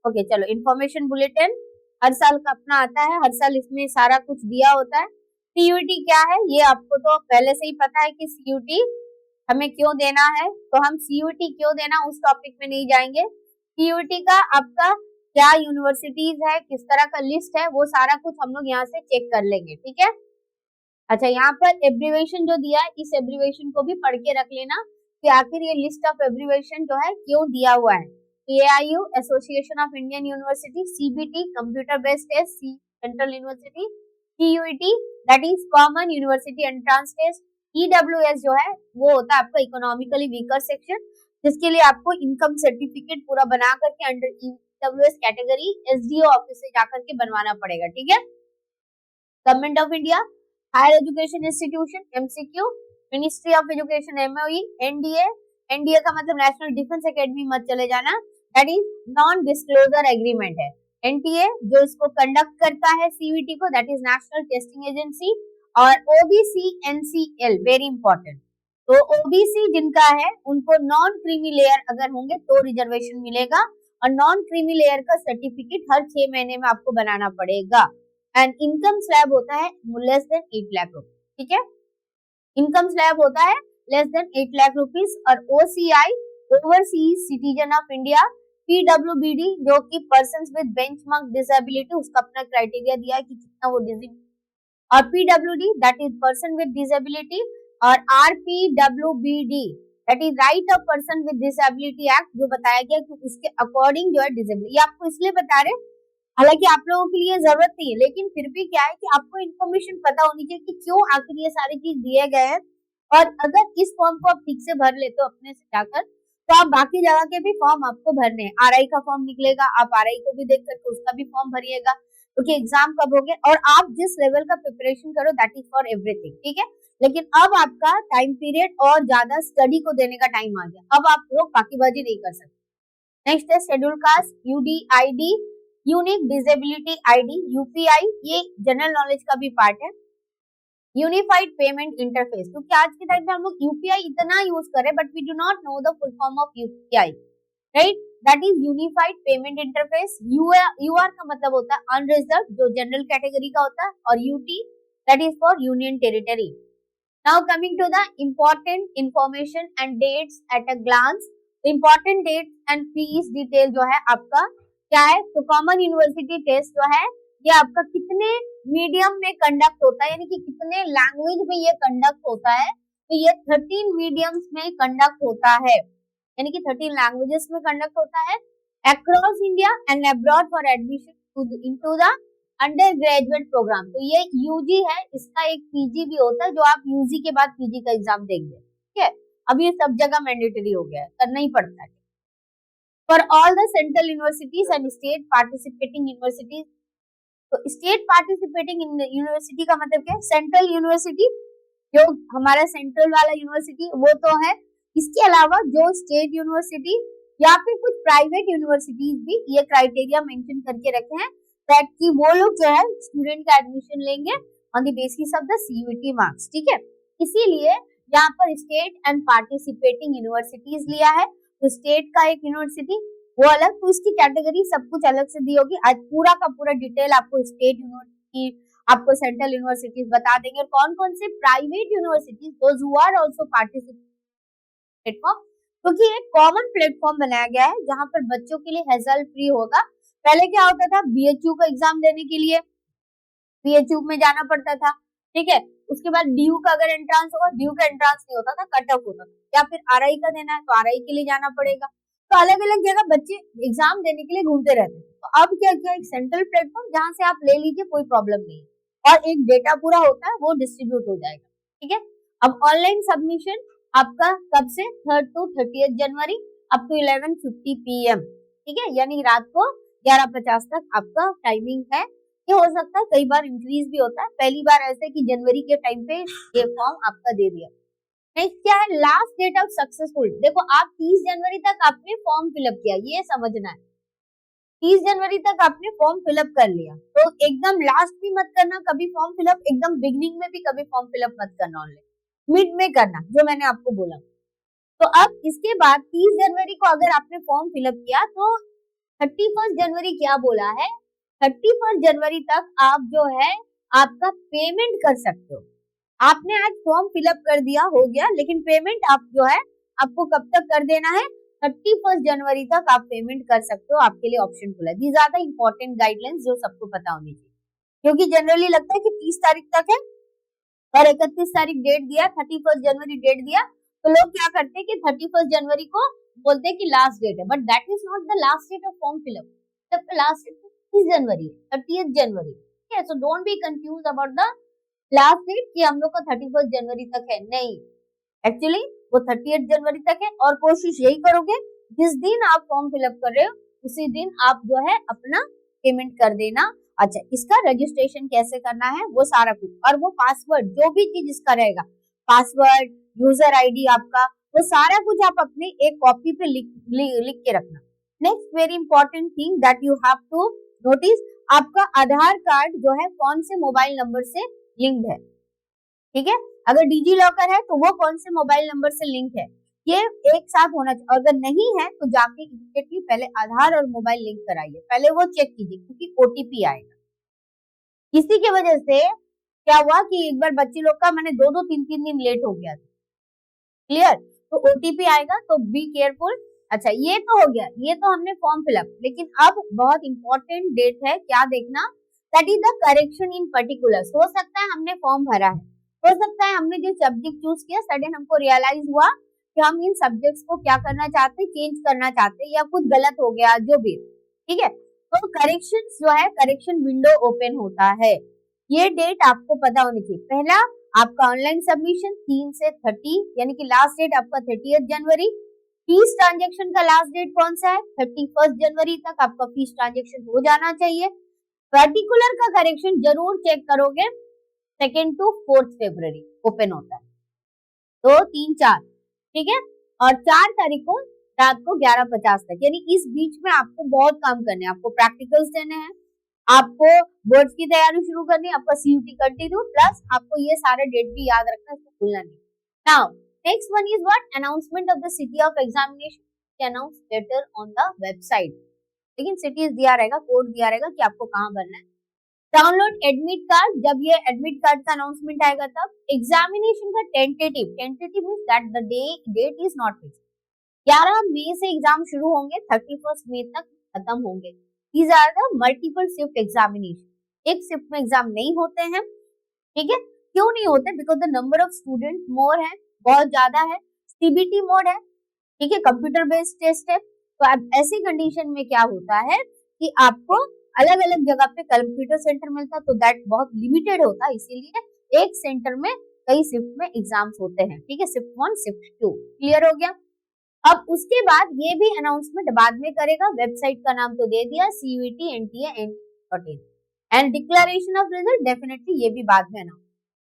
Okay चलो, information bulletin हर साल का अपना आता है, हर साल इसमें सारा कुछ दिया होता है। सीयूटी क्या है ये आपको तो पहले से ही पता है कि सीयूटी हमें क्यों देना है, तो हम सीयूटी क्यों देना उस टॉपिक में नहीं जाएंगे। सीयूटी का आपका क्या यूनिवर्सिटीज है, किस तरह का लिस्ट है, वो सारा कुछ हम लोग यहाँ से चेक कर लेंगे, ठीक है। अच्छा, यहाँ पर एब्रीवेशन जो दिया है, इस एब्रीवेशन को भी पढ़ के रख लेना कि आखिर ये लिस्ट ऑफ एब्रीवेशन जो है क्यों दिया हुआ है। AIU association of Indian university, CBT computer based test, central university, CUET that is common university entrance test, EWS जो है वो होता है आपका इकोनॉमिकली वीकर सेक्शन, जिसके लिए आपको इनकम सर्टिफिकेट पूरा बना करके under EWS category SDO office से जाकर के बनवाना पड़ेगा, ठीक है। Government of India higher education institution, MCQ, ministry of education, MOE, NDA का मतलब नेशनल डिफेंस एकेडमी मत चले जाना, that is non disclosure agreement है। NTA जो इसको कंडक्ट करता है CVT को, that is national testing agency, और OBC NCL वेरी इंपॉर्टेंट, तो OBC जिनका है उनको नॉन क्रीमी लेयर अगर होंगे तो रिजर्वेशन मिलेगा, और नॉन क्रीमी लेयर का सर्टिफिकेट हर 6 महीने में आपको बनाना पड़ेगा। एंड इनकम स्लैब होता है लेस देन 8 लाख रुपए, ठीक है। इनकम स्लैब होता है लेस देन 8 लाख रुपीस, और OCI overseas citizen of India, PWBD जो कि पर्सन्स विद बेंचमार्क डिसेबिलिटी, उसका अपना क्राइटेरिया दिया है कि कितना वो डिसेबिलिटी, और PWD that is person with disability, और RPWBD that is right of person with disability act, जो बताया गया कि उसके अकॉर्डिंग जो है डिसेबिलिटी, ये आपको इसलिए बता रहे, हालांकि आप लोगों के लिए जरूरत नहीं है, लेकिन फिर भी क्या है कि आपको इन्फॉर्मेशन पता होनी चाहिए कि क्यों आखिर ये सारी चीज दिए गए हैं, और अगर इस फॉर्म को आप ठीक से भर लेते हो अपने से जाकर, तो आप बाकी जगह के भी फॉर्म आपको भरने हैं। RI का फॉर्म निकलेगा, आप RI को भी देख करके उसका भी फॉर्म भरिएगा, क्योंकि एग्जाम कब हो गए, और आप जिस लेवल का प्रिपरेशन करो दैट इज फॉर एवरीथिंग, ठीक है। लेकिन अब आपका टाइम पीरियड और ज्यादा स्टडी को देने का टाइम आ गया, अब आप लोग बाकीबाजी नहीं कर सकते। नेक्स्ट है schedule caste, UDID unique disability ID, UPI, ये जनरल नॉलेज का भी पार्ट है। यूनिफाइड पेमेंट इंटरफेस, क्योंकि आज के टाइम में हम लोग UPI इतना यूज करें but we do not know the full form of UPI, right, that is unified payment interface. UR का मतलब होता है अनरिजर्व, जो जनरल कैटेगरी का होता है, और UT that is for union territory. Now coming to the important information and dates at a glance, important dates and fees detail जो है आपका क्या है, तो कॉमन यूनिवर्सिटी टेस्ट जो है ये आपका कितने मीडियम में कंडक्ट होता है, यानी कि कितने लैंग्वेज में ये कंडक्ट होता है, तो ये 13 मीडियम्स में कंडक्ट होता है, यानी कि 13 लैंग्वेजेस में कंडक्ट होता है, across India and abroad for admission into the undergraduate program. तो ये UG है, इसका एक PG भी होता है, जो आप UG के बाद PG का एग्जाम देंगे, ठीक है। अब ये सब जगह मैंडेटरी हो गया है, करना ही पड़ता है for all the central universities and state participating universities. तो स्टेट पार्टिसिपेटिंग यूनिवर्सिटी का मतलब क्या है, सेंट्रल यूनिवर्सिटी जो हमारा सेंट्रल वाला यूनिवर्सिटी वो तो है, इसके अलावा जो स्टेट यूनिवर्सिटी या फिर कुछ प्राइवेट यूनिवर्सिटीज भी ये क्राइटेरिया मेंशन करके रखे हैं दैट कि वो लोग जो है स्टूडेंट का एडमिशन लेंगे on the basis of the CUET marks, ठीक है। इसीलिए यहाँ पर स्टेट एंड पार्टिसिपेटिंग यूनिवर्सिटीज लिया है, तो स्टेट का एक यूनिवर्सिटी वो अलग, तो इसकी कैटेगरी सब कुछ अलग से दी होगी। आज पूरा का पूरा डिटेल आपको स्टेट यूनिवर्सिटी, आपको सेंट्रल यूनिवर्सिटीज बता देंगे, और कौन कौन से private universities those who are also participate platform, क्योंकि एक कॉमन प्लेटफॉर्म बनाया गया है जहां पर बच्चों के लिए हेजल फ्री होगा। पहले क्या होता था, BHU का एग्जाम देने के लिए BHU में जाना पड़ता था, ठीक है। उसके बाद DU का अगर एंट्रांस होगा, DU का एंट्रांस नहीं होता था, कट ऑफ होता था, या फिर RI का देना है तो RI के लिए जाना पड़ेगा, तो अलग अलग जगह बच्चे एग्जाम देने के लिए घूमते रहते थे। तो अब क्या किया, एक सेंट्रल प्लेटफॉर्म जहां से आप ले लीजिए, कोई प्रॉब्लम नहीं, और एक डेटा पूरा होता है वो डिस्ट्रीब्यूट हो जाएगा, ठीक है। अब ऑनलाइन सबमिशन आपका कब से, 3rd to 30th जनवरी अप टू 11:50 PM, ठीक है, यानी रात को 11:50 तक आपका टाइमिंग है। ये हो सकता है कई बार इंक्रीज भी होता है, पहली बार ऐसे कि जनवरी के टाइम पे ये फॉर्म आपका दे दिया। नेक्स्ट क्या है, लास्ट डेट ऑफ सक्सेसफुल, देखो आप 30 जनवरी तक आपने फॉर्म फिलअप किया, ये समझना है, 30 जनवरी तक आपने फॉर्म फिलअप कर लिया, तो एकदम लास्ट भी मत करना कभी फॉर्म फिलअप, एकदम बिगनिंग में भी कभी फॉर्म फिलअप मत करना, ऑनलाइन मिड में करना, जो मैंने आपको बोला। तो अब इसके बाद 30 जनवरी को अगर आपने फॉर्म फिलअप किया, तो 31 जनवरी क्या बोला है, 31 जनवरी तक आप जो है आपका पेमेंट कर सकते हो। आपने आज फॉर्म फिलअप कर दिया, हो गया, लेकिन पेमेंट आप जो है आपको कब तक कर देना है, 31 जनवरी तक आप पेमेंट कर सकते हो, आपके लिए ऑप्शन खुला है। These are the important guidelines जो सबको पता होनी चाहिए, क्योंकि जनरली लगता है कि 30 तारीख तक है और 31 तारीख डेट दिया, 31 जनवरी डेट दिया, तो लोग क्या करते हैं कि 31 जनवरी को बोलते हैं कि लास्ट डेट है, but that is not the last date of form fill up. तब लास्ट डेट 30 जनवरी है, 30 जनवरी। ठीक है, so don't be confuse about the last date कि हम लोग का 31 जनवरी तक है, नहीं, एक्चुअली वो 30 जनवरी तक है। और कोशिश यही करोगे जिस दिन आप फॉर्म फिलअप कर रहे हो उसी दिन आप जो है अपना पेमेंट कर देना। अच्छा, इसका रजिस्ट्रेशन कैसे करना है वो सारा कुछ, और वो पासवर्ड जो भी चीज इसका रहेगा, पासवर्ड, यूजर आईडी आपका, वो सारा कुछ आप अपने एक कॉपी पे लिख के रखना। Next very important thing that you have to notice, आपका आधार कार्ड जो है कौन से मोबाइल नंबर से लिंक्ड है। ठीक है, अगर डिजी लॉकर है तो वो कौन से मोबाइल नंबर से लिंक है, ये एक साथ होना चाहिए। अगर नहीं है तो जाके इमीडिएटली पहले आधार और मोबाइल लिंक कराइए, पहले वो चेक कीजिए, क्योंकि ओटीपी आएगा। इसी की वजह से क्या हुआ कि एक बार बच्चे लोग का मैंने 2-2, 3-3 दिन लेट हो गया था, क्लियर, तो ओटीपी आएगा, तो बी केयरफुल। अच्छा, ये तो हो गया, ये तो हमने फॉर्म फिलअप, लेकिन अब बहुत इंपॉर्टेंट डेट है, क्या देखना, that is the correction in particular. हो सकता है हमने फॉर्म भरा है, हो सकता है हमने जो सब्जेक्ट चूज किया सडन हमको रियलाइज हुआ कि हम इन सब्जेक्ट्स को क्या करना चाहते, चेंज करना चाहते, या कुछ गलत हो गया, जो भी। ठीक है, तो करेक्शन जो है, करेक्शन विंडो ओपन होता है, ये डेट आपको पता होनी चाहिए। पहला आपका ऑनलाइन सबमिशन 3 से 30, यानी कि लास्ट डेट आपका 30 जनवरी। फीस ट्रांजेक्शन का लास्ट डेट कौन सा है, 31 जनवरी तक आपका फीस ट्रांजेक्शन हो जाना चाहिए। पर्टिकुलर का करेक्शन जरूर चेक करोगे, 2 to 4 फरवरी ओपन होता है, 2, 3, 4, ठीक है, और 4 तारीख को रात को 11:50 तक, यानी इस बीच में आपको बहुत काम करने हैं, आपको प्रैक्टिकल्स देने हैं, आपको बोर्ड्स की तैयारी शुरू करनी है, आपका सीयूटी कंटिन्यू, प्लस आपको ये सारे डेट भी याद रखना है, इसको भूलना नहीं। Now next one is what, announcement of the city of examination, announce later on the website, लेकिन सिटीज दिया रहेगा, कोड दिया रहेगा कि आपको कहाँ भरना है। डाउनलोड एडमिट कार्ड, जब ये एडमिट कार्ड का अनाउंसमेंट आएगा तब। एग्जामिनेशन का tentative, tentative means that the date is not fixed, 11 मई से एग्जाम शुरू होंगे, 31 मई तक खत्म होंगे। These are the multiple shift examination, एक शिफ्ट में एग्जाम नहीं होते हैं, ठीक है, क्यों नहीं होते, because the number of student more है, बहुत ज्यादा है, सीबीटी मोड है, ठीक है, कंप्यूटर बेस्ड टेस्ट है, तो अब ऐसी कंडीशन में क्या होता है कि आपको अलग अलग जगह पे कंप्यूटर सेंटर मिलता, तो दैट बहुत लिमिटेड होता, इसीलिए एक सेंटर में कई शिफ्ट में एग्जाम्स होते हैं, ठीक है, शिफ्ट 1, शिफ्ट 2, क्लियर हो गया। अब उसके बाद ये भी अनाउंसमेंट बाद में करेगा, वेबसाइट का नाम तो दे दिया, CUET NTA.in, and declaration of result definitely ये भी बाद में अनाउंस,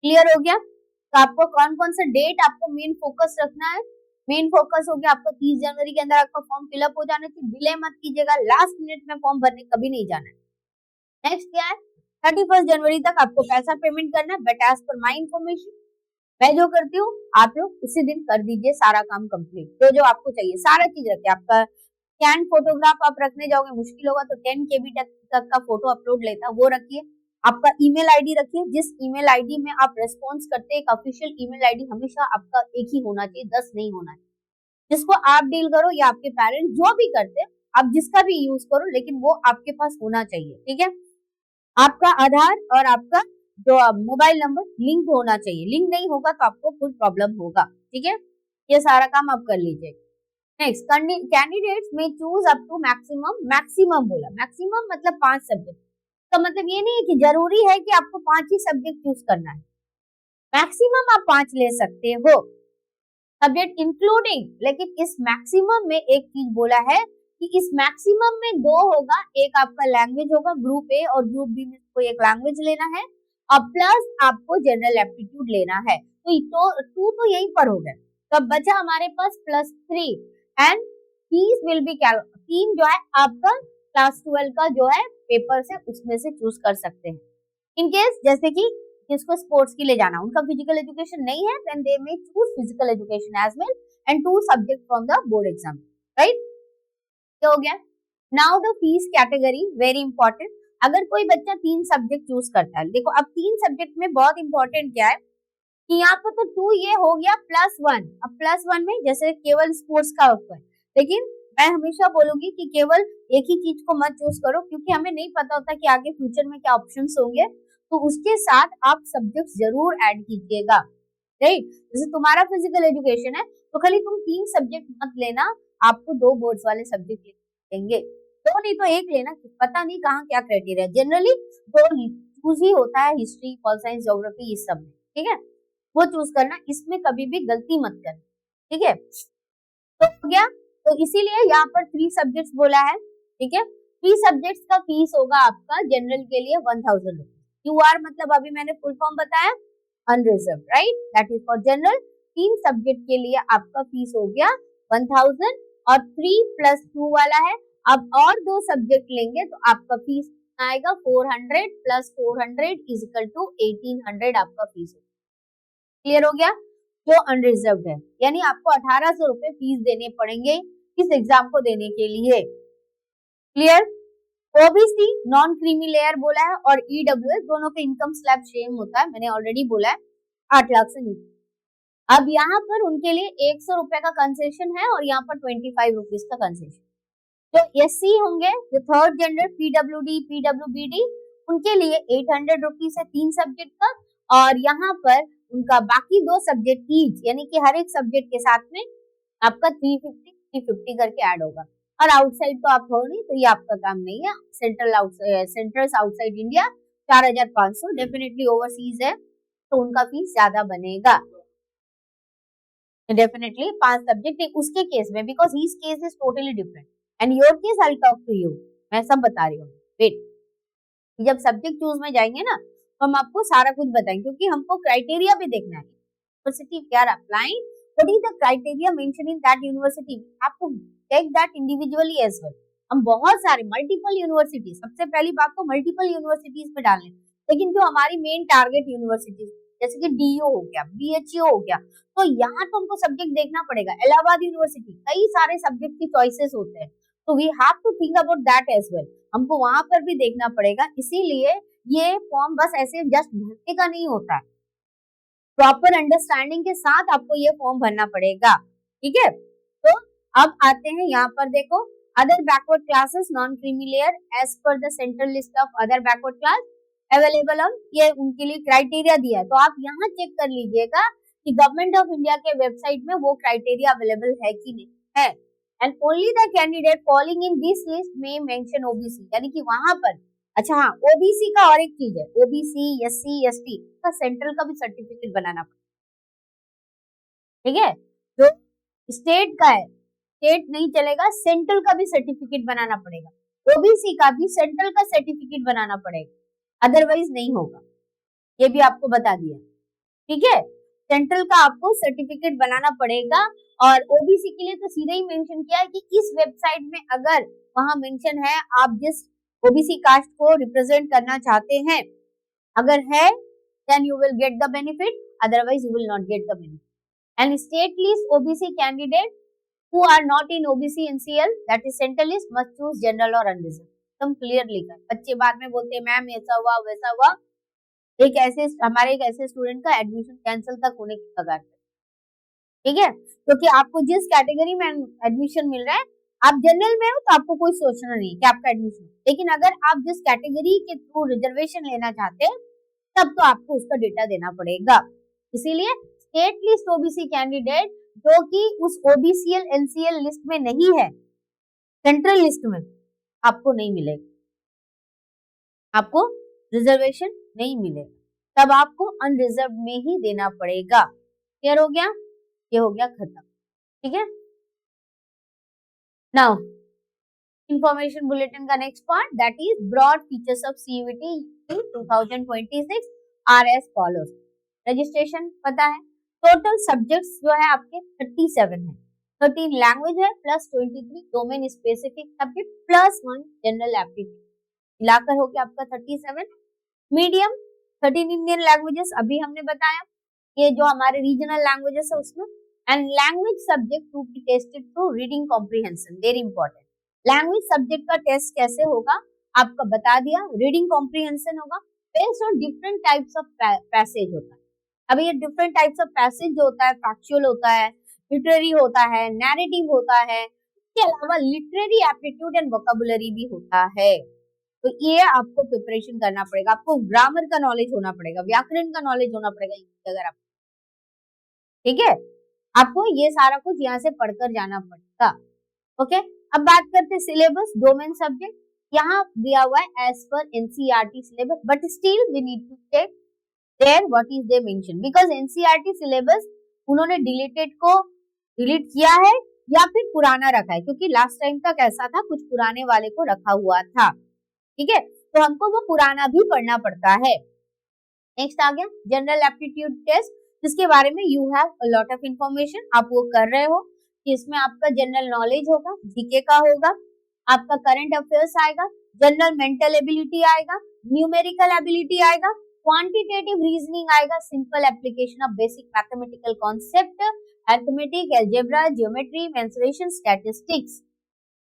क्लियर हो गया। तो आपको कौन कौन सा डेट आपको मेन फोकस रखना है, मेन फोकस हो गया आपका 30 जनवरी के अंदर आपका फॉर्म फिलअप हो जाना चाहिए, डिले मत कीजिएगा, लास्ट मिनट में फॉर्म भरने कभी नहीं जाना है। नेक्स्ट क्या है, 31 जनवरी तक आपको पैसा पेमेंट करना है, but as per my information मैं जो करती हूँ, आप लोग उसी दिन कर दीजिए सारा काम कंप्लीट, जो आपको चाहिए सारा चीज रखिए। आपका स्कैन फोटोग्राफ आप रखने जाओगे मुश्किल होगा, तो 10 KB तक का फोटो अपलोड लेता, वो रखिए। आपका ईमेल आईडी रखिए, जिस ईमेल आईडी में आप रेस्पॉन्स करते हैं, एक ऑफिशियल ईमेल आईडी हमेशा आपका एक ही होना चाहिए, 10 नहीं होना चाहिए, जिसको आप डील करो या आपके पेरेंट्स जो भी करते हैं, आप जिसका भी यूज करो, लेकिन वो आपके पास होना चाहिए, ठीक है। आपका आधार और आपका जो मोबाइल नंबर लिंक होना चाहिए, लिंक नहीं होगा तो आपको कुछ प्रॉब्लम होगा, ठीक है, ये सारा काम आप कर लीजिए। नेक्स्ट, कैंडिडेट्स में चूज अप टू मैक्सिमम बोला, मैक्सिमम मतलब 5 सब्जेक्ट, तो मतलब ये नहीं है कि जरूरी है कि आपको 5 ही सब्जेक्ट चूज करना है, मैक्सिमम आप 5 ले सकते हो, सब्जेक्ट इंक्लूडिंग, लेकिन इस मैक्सिमम में एक चीज बोला है कि इस मैक्सिमम में 2 होगा, एक आपका लैंग्वेज होगा, ग्रुप ए और ग्रुप बी में कोई एक लैंग्वेज लेना है, और प्लस आपको जनरल एप्टीट्यूड लेना है, तो 2 तो यहीं पर हो गया, तो अब बचा हमारे पास +3, एंड फीस विल बी 3 जो है आपका क्लास 12 का जो है पेपर से उसमें से चूज कर सकते हैं। इन केस जैसे कि जिसको स्पोर्ट्स के लिए जाना, उनका फिजिकल एजुकेशन नहीं है, then they may choose physical education as well, and 2 subject from the board exam, right, क्या हो गया। Now the fees category very important. अगर कोई बच्चा 3 सब्जेक्ट चूज करता है, देखो अब 3 सब्जेक्ट में बहुत इंपॉर्टेंट क्या है कि यहाँ पर तो 2 ये हो गया +1। अब +1 में जैसे केवल स्पोर्ट्स का होता है, लेकिन मैं हमेशा बोलूंगी कि केवल एक ही चीज को मत चूज करो, क्योंकि हमें नहीं पता होता कि आगे फ्यूचर में क्या ऑप्शंस होंगे, तो उसके साथ आप सब्जेक्ट जरूर ऐड कीजिएगा, राइट। जैसे तुम्हारा फिजिकल एजुकेशन है तो खाली तुम 3 सब्जेक्ट मत लेना, आपको 2 बोर्ड्स वाले सब्जेक्ट लेंगे, तो नहीं तो एक लेना, पता नहीं कहाँ क्या क्राइटेरिया। जनरली दो चूज ही होता है, हिस्ट्री, पॉल साइंस, ज्योग्राफी, इस सब में, ठीक है, वो चूज करना, इसमें कभी भी गलती मत करना, ठीक है। तो हो गया, तो इसीलिए यहाँ पर 3 सब्जेक्ट्स बोला है, ठीक है। 3 सब्जेक्ट्स का फीस होगा आपका जनरल के लिए 1000 रुपीज। QR मतलब अभी मैंने फुल फॉर्म बताया, unreserved, right, that is for general. 3 subject के लिए आपका फीस हो गया 1000 और 3+2 वाला है। अब और 2 सब्जेक्ट लेंगे तो आपका फीस आएगा 400 + 400 = 1800 आपका फीस होगा। क्लियर हो गया, जो अनरिजर्व है, यानी आपको 1800 रुपए फीस देने पड़ेंगे इस एग्जाम को देने के लिए। Clear. OBC non creamy layer बोला है और ईडब्ल्यूएस दोनों के इनकम स्लैब सेम होता है, मैंने ऑलरेडी बोला है, 8 लाख से नीचे। अब यहाँ पर उनके लिए 100 रुपए का कंसेशन है और यहाँ पर 25 रुपीज का कंसेशन। जो एससी होंगे, जो थर्ड जेंडर, पीडब्ल्यूडी, पीडब्ल्यूबीडी, उनके लिए 800 रुपीज है 3 सब्जेक्ट का, और यहाँ पर उनका बाकी 2 सब्जेक्ट ईच, यानी कि हर एक सब्जेक्ट के साथ में आपका 350 करके ऐड होगा। और आउटसाइड तो आप हो नहीं, तो ये आपका काम नहीं है। Centrals outside India 4500, definitely overseas है तो उनका फीस ज्यादा बनेगा, डेफिनेटली 5 सब्जेक्ट उसके केस में, because his case is totally different and your case I will talk to you, मैं सब बता रही हूँ। वेट, जब सब्जेक्ट चूज में जाएंगे ना तो हम आपको सारा कुछ बताएंगे, क्योंकि हमको क्राइटेरिया भी देखना है। University we are applying, what is the criteria mention in that university, आपको take that individually as well. हम बहुत सारे मल्टीपल यूनिवर्सिटी, सबसे पहली बात तो मल्टीपल यूनिवर्सिटीज पे डालने, लेकिन जो हमारी मेन टारगेट यूनिवर्सिटीज जैसे कि डीयू हो गया, बीएचयू हो गया, तो यहाँ तो हमको सब्जेक्ट देखना पड़ेगा। इलाहाबाद यूनिवर्सिटी, कई सारे सब्जेक्ट की चॉइसेस होते हैं, तो we have to think about that as well, हमको वहां पर भी देखना पड़ेगा। इसीलिए ये फॉर्म बस ऐसे जस्ट भरने का नहीं होता है, प्रॉपर अंडरस्टैंडिंग के साथ आपको ये फॉर्म भरना पड़ेगा, ठीक है। तो अब आते हैं यहाँ पर, देखो other backward classes non creamy layer as per the central list of other backward class available on, ये उनके लिए क्राइटेरिया दिया है, तो आप यहाँ चेक कर लीजिएगा कि गवर्नमेंट ऑफ इंडिया के वेबसाइट में वो क्राइटेरिया अवेलेबल है कि नहीं है। And only the candidate following in this list में मेंशन ओबीसी, यानी कि वहां पर, अच्छा हाँ, ओबीसी का और एक चीज है, ओबीसी, एससी, एसटी का सेंट्रल का भी सर्टिफिकेट बनाना पड़ेगा, ठीक है। जो स्टेट का है, स्टेट नहीं चलेगा, सेंट्रल का भी सर्टिफिकेट बनाना पड़ेगा, ओबीसी का भी सेंट्रल का सर्टिफिकेट बनाना पड़ेगा, अदरवाइज नहीं होगा, ये भी आपको बता दिया, ठीक है। सेंट्रल का आपको सर्टिफिकेट बनाना पड़ेगा, और ओबीसी के लिए तो सीधे ही मेंशन किया है कि इस वेबसाइट में अगर वहां मेंशन है आप जिस ओबीसी कास्ट को रिप्रेजेंट करना चाहते हैं, अगर है then you will get the benefit, otherwise you will not get the benefit. And state list OBC candidate who are not in OBC NCL, that is central list, must choose general or unreserved, एकदम clear लिखा है। बच्चे बाद में बोलते हैं ma'am ऐसा हुआ वैसा हुआ, हमारे एक ऐसे स्टूडेंट का एडमिशन कैंसिल तक होने की कगार पे, ठीक है, क्योंकि आपको जिस कैटेगरी में एडमिशन मिल रहा है, आप जनरल में हो तो आपको कोई सोचना नहीं कि आपका एडमिशन, लेकिन अगर आप जिस कैटेगरी के थ्रू रिजर्वेशन लेना चाहते हैं तब तो आपको उसका डेटा देना पड़ेगा। इसीलिए स्टेट लिस्ट ओबीसी कैंडिडेट जो कि उस ओबीसीएल एनसीएल लिस्ट में नहीं है, सेंट्रल लिस्ट में, आपको नहीं मिलेगा, आपको रिजर्वेशन नहीं मिलेगा, तब आपको अनरिजर्व में ही देना पड़ेगा। क्लियर हो गया, ये हो गया खत्म, ठीक है। नाउ इंफॉर्मेशन बुलेटिन का next part, that is broad features of CUET 2026 are as follows. Registration पता है, टोटल सब्जेक्ट्स जो है आपके 37 है, 13 लैंग्वेज है plus 23 domain specific subject plus 1 general aptitude, मिलाकर हो गया आपका 37। मीडियम 13 इंडियन लैंग्वेजेस अभी हमने बताया, ये जो हमारे रीजनल लैंग्वेजेस है उसमें, and language subject to be tested through reading comprehension, very important, language subject का टेस्ट कैसे होगा आपका बता दिया, रीडिंग कॉम्प्रिहेंशन होगा based on different types of passage होता है। अब ये डिफरेंट टाइप्स ऑफ पैसेज जो होता है, फैक्चुअल होता है, लिटरेरी होता है, नैरेटिव होता है, इसके अलावा लिटरेरी एप्टीट्यूड एंड वोकैबुलरी भी होता है। तो ये आपको प्रिपरेशन करना पड़ेगा, आपको ग्रामर का नॉलेज होना पड़ेगा, व्याकरण का नॉलेज होना पड़ेगा अगर आप, ठीक है, आपको ये सारा कुछ यहाँ से पढ़कर जाना पड़ेगा। ओके, अब बात करते हैं सिलेबस, डोमेन सब्जेक्ट। यहाँ दिया हुआ है एज पर NCERT syllabus, but still we need to check there what is they mention, because NCERT syllabus उन्होंने डिलीटेड को डिलीट किया है या फिर पुराना रखा है, क्योंकि लास्ट टाइम तक ऐसा था, कुछ पुराने वाले को रखा हुआ था, ठीक है, तो हमको वो पुराना भी पढ़ना पड़ता है। नेक्स्ट आ गया जनरल एप्टीट्यूड टेस्ट, जिसके बारे में you have a lot of information, आप वो कर रहे हो कि इसमें आपका जनरल नॉलेज होगा, जीके का होगा, आपका करंट अफेयर्स आएगा, जनरल मेंटल एबिलिटी आएगा, न्यूमेरिकल एबिलिटी आएगा, क्वांटिटेटिव रीजनिंग आएगा, simple application of basic mathematical concept, arithmetic, algebra, geometry, mensuration, statistics,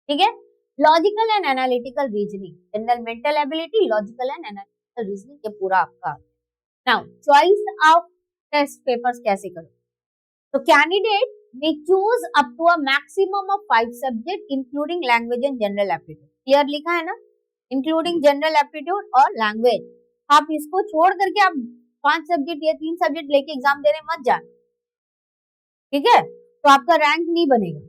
ठीक है, logical and analytical reasoning, general mental ability, logical and analytical reasoning, ये पूरा आपका। Now choice of test papers कैसे करो, तो candidate may choose up to a maximum of 5 subject including language and general aptitude, clear लिखा है ना, including general aptitude और लैंग्वेज, आप इसको छोड़ करके आप 5 सब्जेक्ट या 3 सब्जेक्ट लेके एग्जाम देने मत जाना, ठीक है, तो आपका रैंक नहीं बनेगा,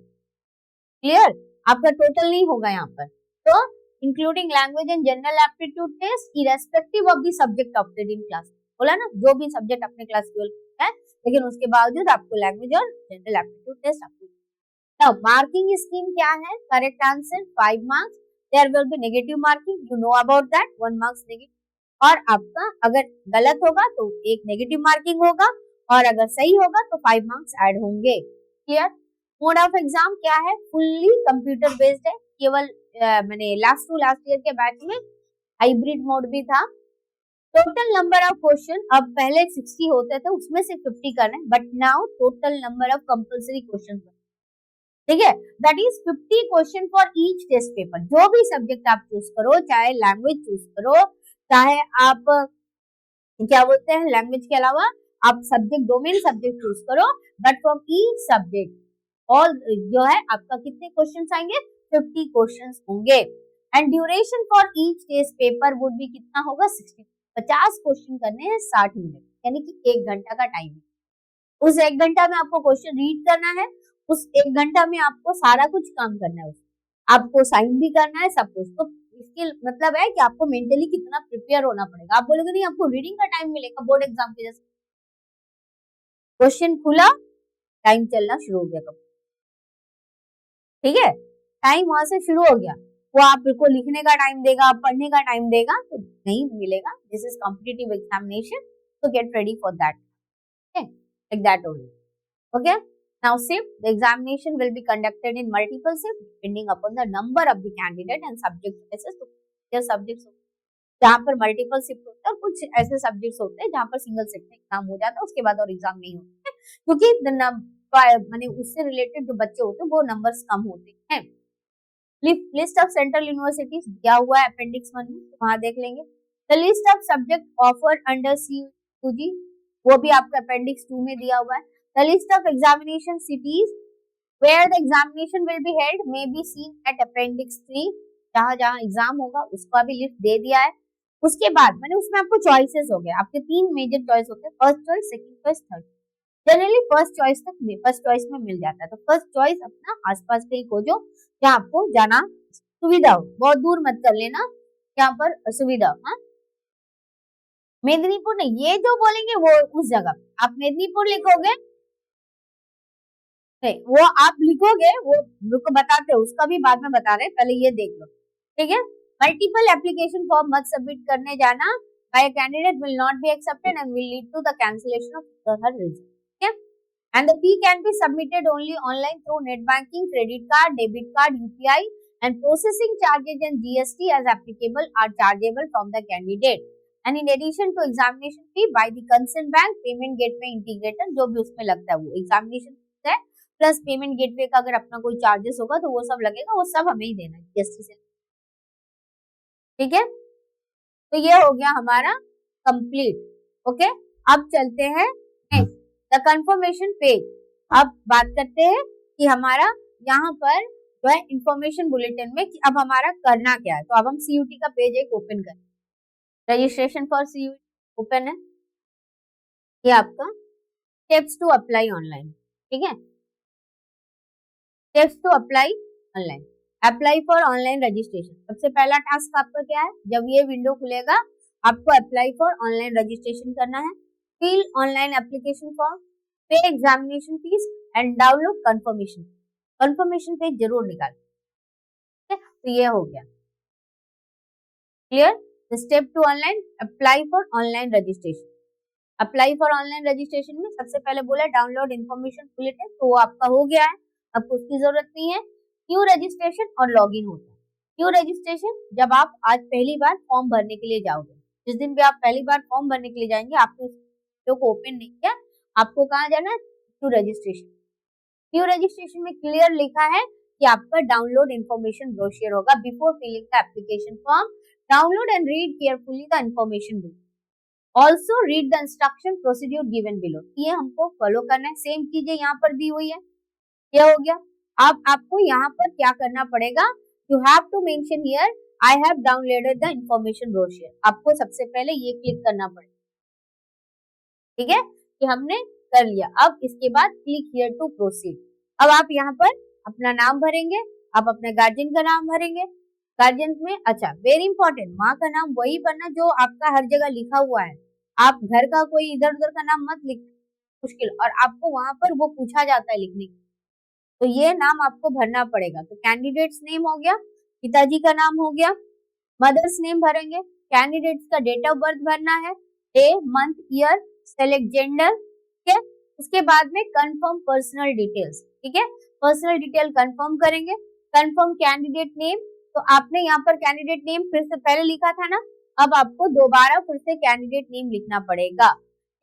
क्लियर, आपका टोटल नहीं होगा यहाँ पर। तो including language and general aptitude test irrespective of the subject opted in class, बोला ना, जो भी सब्जेक्ट अपने क्लास 12 है, लेकिन उसके बावजूद आपको लैंग्वेज और जनरल एप्टीट्यूड टेस्ट आपको। नाउ मार्किंग स्कीम क्या है, correct answer 5 marks, there will be negative marking, you know about that, 1 marks negative, और आपका अगर गलत होगा तो एक नेगेटिव मार्किंग होगा, और अगर सही होगा तो 5 मार्क्स ऐड होंगे, क्लियर। मोड ऑफ एग्जाम क्या है, फुल्ली कंप्यूटर बेस्ड है, केवल मैंने लास्ट टू लास्ट ईयर के बैच में हाइब्रिड मोड भी था। टोटल नंबर ऑफ क्वेश्चन, अब पहले 60 होते थे, उसमें से 50 करना है, but now total number of compulsory question, ठीक है, that is 50 question for each test paper, जो भी सब्जेक्ट आप चूज करो, चाहे लैंग्वेज चूज करो, चाहे आप क्या बोलते हैं लैंग्वेज के अलावा आप सब्जेक्ट डोमेन सब्जेक्ट चूज करो, बट फ्रॉम ईच सब्जेक्ट और जो है आपका कितने क्वेश्चन आएंगे, 50 क्वेश्चन होंगे, and duration for each test paper would be कितना होगा, 60, 50 क्वेश्चन करने हैं 60 मिनट, यानी कि 1 घंटा का टाइम है, उस 1 घंटा में आपको क्वेश्चन रीड करना है, उस 1 घंटा में आपको सारा कुछ काम करना है, आपको साइन भी करना है, सब कुछ, तो इसके मतलब है कि आपको मेंटली कितना प्रिपेयर होना पड़ेगा। आप बोलोगे नहीं आपको रीडिंग का टाइम मिलेगा बोर्ड एग्जाम के जैसे, क्वेश्चन खुला टाइम चलना शुरू हो गया, कब, ठीक है, टाइम वहां से शुरू हो गया, वो आपको लिखने का टाइम देगा, पढ़ने का टाइम देगा, तो नहीं मिलेगा, this is competitive examination, so get ready for that, okay, like that only, okay. Now shift, the examination will be conducted in multiple shifts depending upon the number of the candidate and subject choices, तो ये subjects जहाँ पर multiple shift होता है, कुछ ऐसे subjects होते हैं जहाँ पर सिंगल शिफ्ट में एग्जाम हो जाता है, उसके बाद और एग्जाम नहीं होते, क्योंकि माने उससे रिलेटेड जो बच्चे होते हैं वो नंबर्स कम होते हैं। लिस्ट ऑफ सेंट्रल यूनिवर्सिटीज दिया हुआ है अपेंडिक्स 1 में, वहां देख लेंगे। The list of subject offered under CUG, वो भी आपका अपेंडिक्स 2 में दिया हुआ है। The list of examination cities where the examination will be held may be seen at appendix 3, जहां जहां एग्जाम होगा उसका भी लिस्ट दे दिया है। उसके बाद मैंने उसमें आपको चॉइसेस हो गए, आपके 3 मेजर चॉइस होते हैं, first choice, second choice, third, generally first choice में मिल जाता है, तो फर्स्ट चॉइस अपना आसपास कहीं खोजो जहाँ आपको जाना सुविधा हो, बहुत दूर मत कर लेना, यहाँ पर असुविधा हो। मेदिनीपुर नहीं, ये जो बोलेंगे वो उस जगह आप मेदिनीपुर लिखोगे, नहीं वो आप लिखोगे, वो रुको बताते हैं, उसका भी बाद में बता रहे हैं, पहले ये देख लो, ठीक है। मल्टीपल एप्लीकेशन फॉर्म मत सबमिट करने जाना, by a candidate will not be accepted and will lead to the cancellation of her result, okay, and the fee can be submitted only online through net banking, credit card, debit card, UPI, and processing charges and GST as applicable are chargeable from the candidate, and in addition to examination fee by the concerned bank, payment gateway integrator, जो भी उसमें लगता है वो examination है, plus payment gateway का अगर अपना कोई चार्जेस होगा तो वो सब लगेगा, वो सब हमें ही देना है जीएसटी से। ठीक है, तो ये हो गया हमारा कंप्लीट। ओके, अब चलते हैं नेक्स्ट, द कंफर्मेशन पेज। अब बात करते हैं कि हमारा यहाँ पर जो है इंफॉर्मेशन बुलेटिन में कि अब हमारा करना क्या है। तो अब हम सीयूटी का पेज एक ओपन करें, रजिस्ट्रेशन फॉर सीयूटी ओपन है, ये आपका स्टेप्स टू अप्लाई ऑनलाइन। ठीक है, steps to apply online, apply for online registration. सबसे पहला टास्क आपका क्या है, जब ये विंडो खुलेगा आपको अप्लाई फॉर ऑनलाइन रजिस्ट्रेशन करना है। Fill online application form, pay examination fees and download confirmation. Confirmation page जरूर निकाल। तो ये हो गया clear. Step two online, apply for online registration. Apply for online registration में सबसे पहले बोला डाउनलोड इन्फॉर्मेशन बुलेटिन, तो वो आपका हो गया है, आपको उसकी जरूरत नहीं है। न्यू रजिस्ट्रेशन और लॉगिन होता है। न्यू रजिस्ट्रेशन जब आप आज पहली बार फॉर्म भरने के लिए जाओगे, जिस दिन भी आप पहली बार फॉर्म भरने के लिए जाएंगे, आपने उसको ओपन नहीं किया, आपको कहाँ जाना है, न्यू रजिस्ट्रेशन। न्यू रजिस्ट्रेशन में क्लियर लिखा है कि आपका डाउनलोड इन्फॉर्मेशन ब्रोशर होगा। Before filling the application form, download and read carefully the information book. Also read the instruction procedure given below. ये हमको फॉलो करना है, सेम चीजें यहाँ पर दी हुई है। क्या हो गया, अब आपको यहाँ पर क्या करना पड़ेगा, you have to mention here I have downloaded the information brochure. आपको सबसे पहले ये क्लिक करना पड़ेगा। ठीक है, कि हमने कर लिया। अब इसके बाद क्लिक हियर टू प्रोसीड। अब आप यहाँ पर अपना नाम भरेंगे, आप अपने गार्जियन का नाम भरेंगे। गार्जियन में अच्छा वेरी इंपॉर्टेंट, माँ का नाम वही भरना जो आपका हर जगह लिखा हुआ है। आप घर का कोई इधर उधर का नाम मत लिखना, मुश्किल, और आपको वहां पर वो पूछा जाता है लिखने, तो ये नाम आपको भरना पड़ेगा। तो कैंडिडेट्स नेम हो गया, पिताजी का नाम हो गया, मदर्स नेम भरेंगे, कैंडिडेट्स का डेट ऑफ बर्थ भरना है, day month year, select gender. ठीक है, उसके बाद में कंफर्म पर्सनल डिटेल्स। ठीक है, पर्सनल डिटेल कंफर्म करेंगे। कंफर्म कैंडिडेट नेम, तो आपने यहाँ पर कैंडिडेट नेम फिर से पहले लिखा था ना, अब आपको दोबारा फिर से कैंडिडेट नेम लिखना पड़ेगा।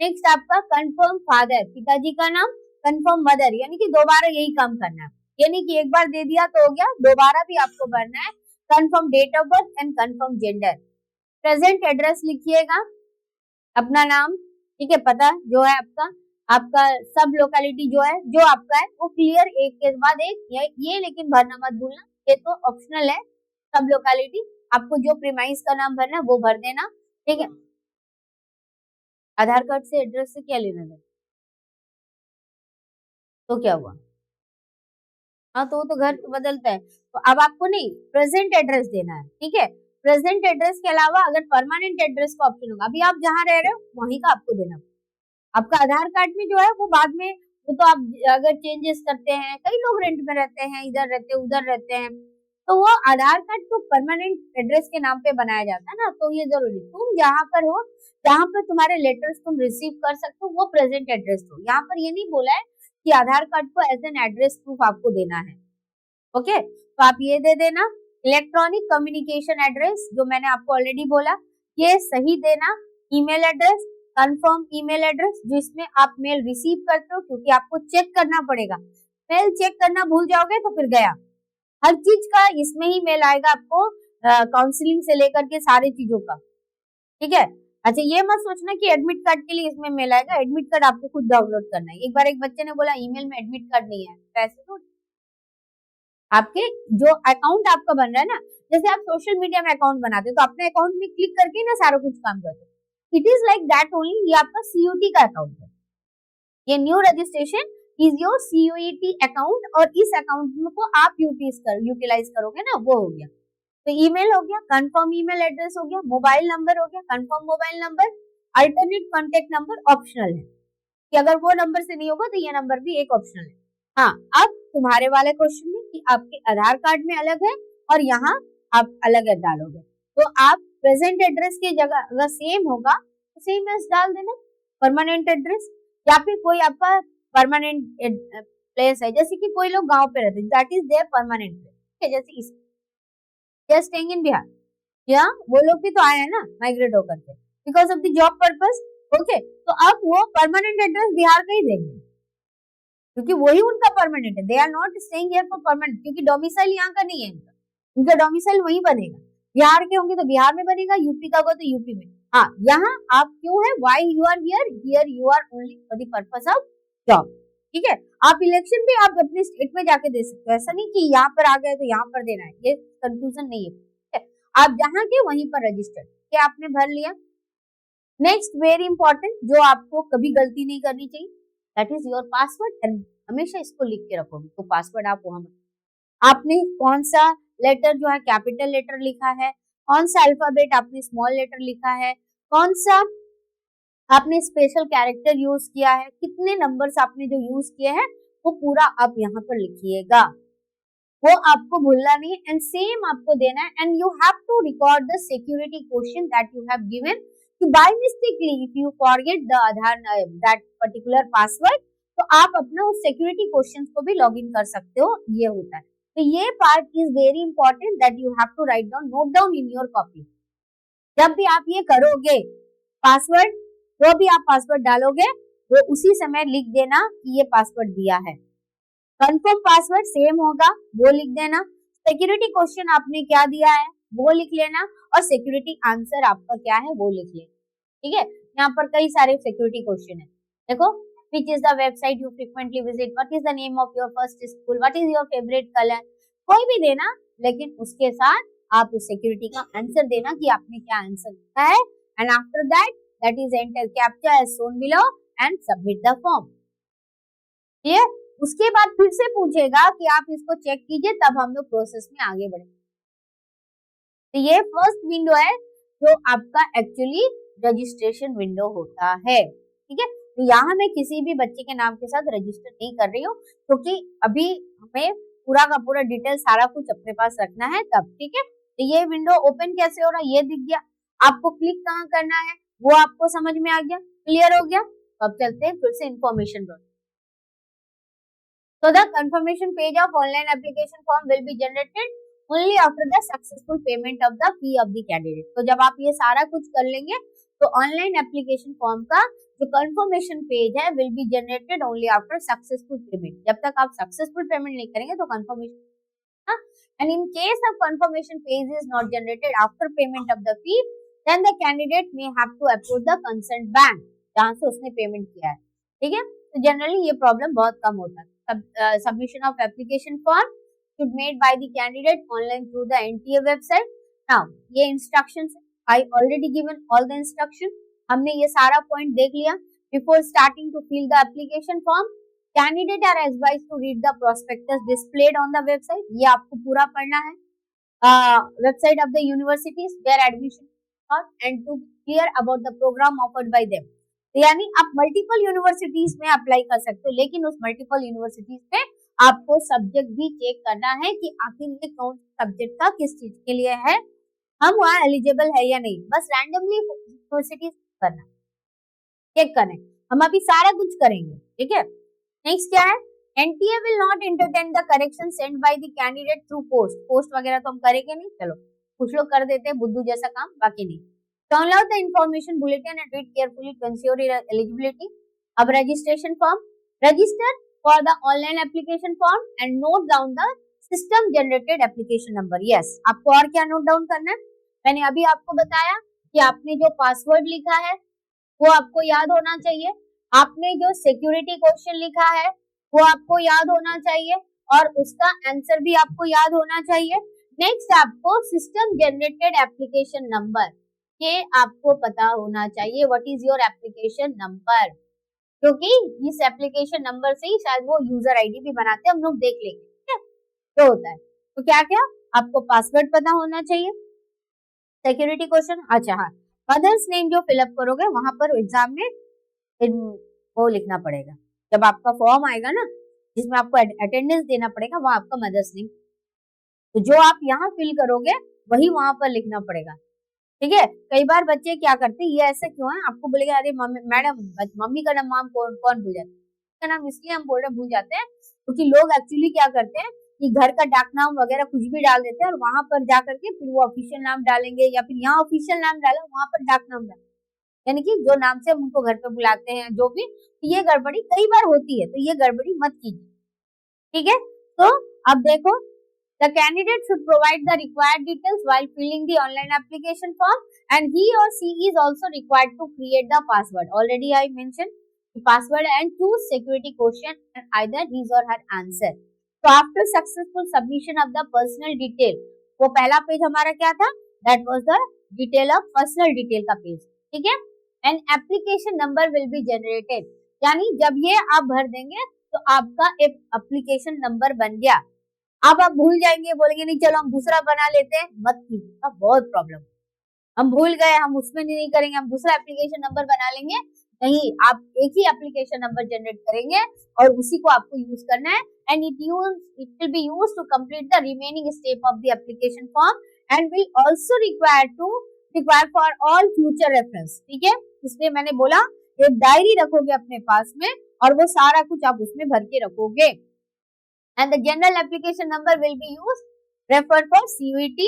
नेक्स्ट आपका कंफर्म फादर, पिताजी का नाम, कंफर्म मदर, यानी कि दोबारा यही काम करना है, यानी कि एक बार दे दिया तो हो गया, दोबारा भी आपको भरना है। Confirm date of birth and confirm gender. Present address लिखिएगा, अपना नाम, ठीक है, पता जो है आपका, आपका सब लोकेलिटी जो है, जो आपका है वो क्लियर एक के बाद एक ये लेकिन भरना मत भूलना, ये तो ऑप्शनल है। सब लोकेलिटी, आपको जो प्रीमाइस का नाम भरना है वो भर देना। ठीक है, आधार कार्ड से एड्रेस से क्या लेना है, तो क्या हुआ, हाँ तो वो तो घर बदलता है, तो अब आपको नहीं प्रेजेंट एड्रेस देना है। ठीक है, प्रेजेंट एड्रेस के अलावा अगर परमानेंट एड्रेस का ऑप्शन होगा, अभी आप जहाँ रह रहे हो वहीं का आपको देना। आपका आधार कार्ड में जो है वो बाद में, वो तो आप अगर चेंजेस करते हैं, कई लोग रेंट में रहते हैं, इधर रहते हैं उधर रहते हैं, तो वो आधार कार्ड तो परमानेंट एड्रेस के नाम पे बनाया जाता है ना, तो ये जरूरी, तुम जहाँ पर हो, जहाँ पर तुम्हारे लेटर्स तुम रिसीव कर सकते हो, वो प्रेजेंट एड्रेस हो। यहाँ पर ये नहीं बोला है कि आधार कार्ड को एज एन एड्रेस प्रूफ आपको देना है। ओके, तो आप ये दे देना। इलेक्ट्रॉनिक कम्युनिकेशन एड्रेस, जो मैंने आपको ऑलरेडी बोला, ये सही देना। Email address, confirm email address जिसमें आप मेल रिसीव करते हो, क्योंकि आपको चेक करना पड़ेगा, मेल चेक करना भूल जाओगे तो फिर गया। हर चीज का इसमें ही मेल आएगा आपको, काउंसलिंग से लेकर के सारी चीजों का। ठीक है, अच्छा ये मत सोचना कि एडमिट कार्ड के लिए इसमें मेल आएगा, एडमिट कार्ड आपको खुद डाउनलोड करना है। एक बार एक बच्चे ने बोला ईमेल में एडमिट कार्ड नहीं है, पैसे तो आपके जो अकाउंट आपका बन रहा है ना, जैसे आप सोशल मीडिया में अकाउंट बनाते हो तो अपने अकाउंट में क्लिक करके ना सारा कुछ काम करते हो, it is like that only. ये आपका सीयूटी का अकाउंट है, ये new registration is your CUT account, और इस अकाउंट को आप यूटिलाइज करोगे ना, वो हो गया। तो ईमेल हो गया, कंफर्म ईमेल एड्रेस हो गया, मोबाइल नंबर हो गया, confirm mobile number, alternate contact number optional है कि अगर वो नंबर से नहीं होगा तो ये नंबर भी एक ऑप्शनल है। हाँ, अब तुम्हारे वाले क्वेश्चन में कि आपके आधार कार्ड में अलग है और यहाँ आप अलग डालोगे, तो आप प्रेजेंट एड्रेस की जगह अगर सेम होगा तो सेम एस डाल देना, परमानेंट एड्रेस, या फिर कोई आपका परमानेंट प्लेस है, जैसे कि कोई लोग गांव पे रहते हैं, that is there permanent place, जैसे इस जस्ट स्टेइंग इन बिहार, या वो लोग भी तो आए हैं ना माइग्रेट होकर के because of the job purpose. Okay, तो अब वो परमानेंट एड्रेस बिहार का ही देंगे, क्योंकि वही उनका परमानेंट है। They are not staying here for permanent, क्योंकि डोमिसाइल यहाँ का नहीं है इनका, उनका डोमिसाइल वहीं बनेगा। बिहार के होंगे तो बिहार में बनेगा, यूपी का होगा तो यूपी में। हाँ, यहाँ आप क्यों है, why you are here, here you are only for the purpose of job. ठीक है, आप इलेक्शन भी आप अपने स्टेट में जाके दे सकते हो, ऐसा नहीं कि यहाँ पर आ गए तो यहाँ पर देना है, ये कंफ्यूजन नहीं है। ठीक है, आप जहाँ के वहीं पर रजिस्टर्ड, क्या आपने भर लिया। नेक्स्ट वेरी इंपॉर्टेंट, जो आपको कभी गलती नहीं करनी चाहिए, that is your password, and हमेशा इसको लिख के रखोगे, तो पासवर्ड आप वहां, आपने कौन सा लेटर जो है कैपिटल लेटर लिखा है, कौन सा अल्फाबेट आपने स्मॉल लेटर लिखा है, कौन सा आपने स्पेशल कैरेक्टर यूज किया है, कितने नंबर्स आपने जो यूज किए हैं वो पूरा आप यहाँ पर लिखिएगा, वो आपको भूलना नहीं है। एंड सेम आपको देना है, and you have to record the security question that you have given, कि by mistakely if you forget the Aadhaar that particular password, तो आप अपना उस सिक्योरिटी क्वेश्चन को भी लॉग इन कर सकते हो, ये होता है। तो ये part is very important that you have to write down, note down in your copy. जब भी आप ये करोगे, पासवर्ड जो भी आप पासवर्ड डालोगे वो उसी समय लिख देना कि ये पासवर्ड दिया है। कंफर्म पासवर्ड सेम होगा, वो लिख देना। सिक्योरिटी क्वेश्चन आपने क्या दिया है वो लिख लेना, और सिक्योरिटी आंसर आपका क्या है वो लिख लेना। ठीक है, यहाँ पर कई सारे सिक्योरिटी क्वेश्चन है, देखो, which is the website you frequently visit, what is the name of your first school, what is your favorite color, कोई भी देना, लेकिन उसके साथ आप उस सिक्योरिटी का आंसर देना कि आपने क्या आंसर दिया है। And after that is enter captcha as shown below and submit the form. ये उसके बाद फिर से पूछेगा कि आप इसको चेक कीजिए, तब हम लोग प्रोसेस में आगे बढ़ेंगे। तो ये फर्स्ट विंडो है जो आपका एक्चुअली रजिस्ट्रेशन विंडो होता है। ठीक है, तो यहाँ मैं किसी भी बच्चे के नाम के साथ रजिस्टर नहीं कर रही हूँ, क्योंकि अभी हमें पूरा का पूरा डिटेल सारा कुछ अपने पास रखना है तब। ठीक है, तो ये विंडो ओपन कैसे हो रहा है ये दिख गया, आपको क्लिक कहाँ करना है वो आपको समझ में आ गया, क्लियर हो गया। तो अब चलते हैं फिर से इन्फॉर्मेशन पर। So the confirmation page of online application form will be generated only after the successful payment of the fee of the candidate. तो जब आप ये सारा कुछ कर लेंगे तो ऑनलाइन एप्लीकेशन फॉर्म का जो कंफर्मेशन पेज है will be generated only after successful payment. जब तक आप सक्सेसफुल पेमेंट नहीं करेंगे तो confirmation, and in case of confirmation page is not generated after payment of the fee, then the candidate may have to approach the concerned bank जहाँ से उसने payment किया है। ठीक है, तो जनरली ये प्रॉब्लम बहुत कम होता है। Submission of application form should made by the candidate online through the NTA website. Now ये instructions I already given all the instruction, हमने ये सारा पॉइंट देख लिया। Before starting to fill the application form, candidate are advised to read the prospectus displayed on the website. ये आपको पूरा पढ़ना है। Website of the universities where admission and to be clear about the program offered by them. यानी आप multiple universities में apply कर सकते हो, लेकिन उस मल्टीपल यूनिवर्सिटीज में आपको सब्जेक्ट भी चेक करना है कि आखिर ये कौन सब्जेक्ट का किस चीज के लिए है, हम वहाँ एलिजिबल है या नहीं। बस रैंडमली यूनिवर्सिटीज करना, चेक करना है। हम अभी सारा कुछ करेंगे। ठीक है, नेक्स्ट क्या है, NTA will not entertain the correction send bye the candidate through post. Post वगैरह तो हम करेंगे नहीं, चलो कुछ लोग कर देते हैं बुद्धू जैसा काम, बाकी नहीं। Download the information bulletin and read carefully to ensure your eligibility. अब registration form, register for the online application form and note down the system generated application number. Yes, आपको और क्या नोट डाउन करना है, मैंने अभी आपको बताया कि आपने जो पासवर्ड लिखा है वो आपको याद होना चाहिए, आपने जो सिक्योरिटी क्वेश्चन लिखा है वो आपको याद होना चाहिए, और उसका आंसर भी आपको याद होना चाहिए। नेक्स्ट आपको सिस्टम जनरेटेड एप्लीकेशन नंबर, ये आपको पता होना चाहिए, what is your application number, क्योंकि इस एप्लीकेशन नंबर से ही शायद वो यूजर आईडी भी बनाते हैं, हम लोग देख लेंगे। ठीक है, तो होता है। तो क्या क्या आपको पासवर्ड पता होना चाहिए, सिक्योरिटी क्वेश्चन, अच्छा हाँ, मदर्स नेम जो फिलअप करोगे वहां पर एग्जाम में वो लिखना पड़ेगा, जब आपका फॉर्म आएगा ना जिसमें आपको अटेंडेंस देना पड़ेगा, वहां आपका मदर्स नेम, तो जो आप यहाँ फिल करोगे वही वहां पर लिखना पड़ेगा। ठीक है, कई बार बच्चे क्या करते हैं, ये ऐसे क्यों है, आपको बोलेगा अरे मैडम मम्मी का नाम कौन भूल जाता है, का नाम इसलिए हम बोल रहे भूल जाते हैं क्योंकि लोग एक्चुअली क्या करते हैं कि घर का डाक नाम वगैरह कुछ भी डाल देते हैं, और वहां पर जा करके फिर वो ऑफिशियल नाम डालेंगे, या फिर यहाँ ऑफिशियल नाम डाला वहां पर डाक नाम डालेंगे, यानी कि जो नाम से हम उनको घर पे बुलाते हैं, जो भी, ये गड़बड़ी कई बार होती है, तो ये गड़बड़ी मत कीजिए, ठीक है। तो अब देखो, the candidate should provide the required details while filling the online application form, and he or she is also required to create the password. Already I mentioned the password and choose security question and either his or her answer. So after successful submission of the personal detail, वो पहला page हमारा क्या था? That was the detail of personal detail का page, ठीक है। An application number will be generated, यानी जब ये आप भर देंगे तो आपका एक एप्लीकेशन नंबर बन गया। अब आप भूल जाएंगे, बोलेंगे नहीं चलो हम दूसरा बना लेते हैं, मत कीजिएगा, बहुत प्रॉब्लम। हम भूल गए, हम उसमें नहीं करेंगे, हम दूसरा एप्लीकेशन नंबर बना लेंगे, नहीं, आप एक ही एप्लीकेशन नंबर जनरेट करेंगे और उसी को आपको यूज करना है। And it will be used to complete the remaining step of the application form and will also require for all future reference, ठीक है। इसलिए मैंने बोला एक डायरी रखोगे अपने पास में और वो सारा कुछ आप उसमें भर के रखोगे। And the general application number will be used referred for CUET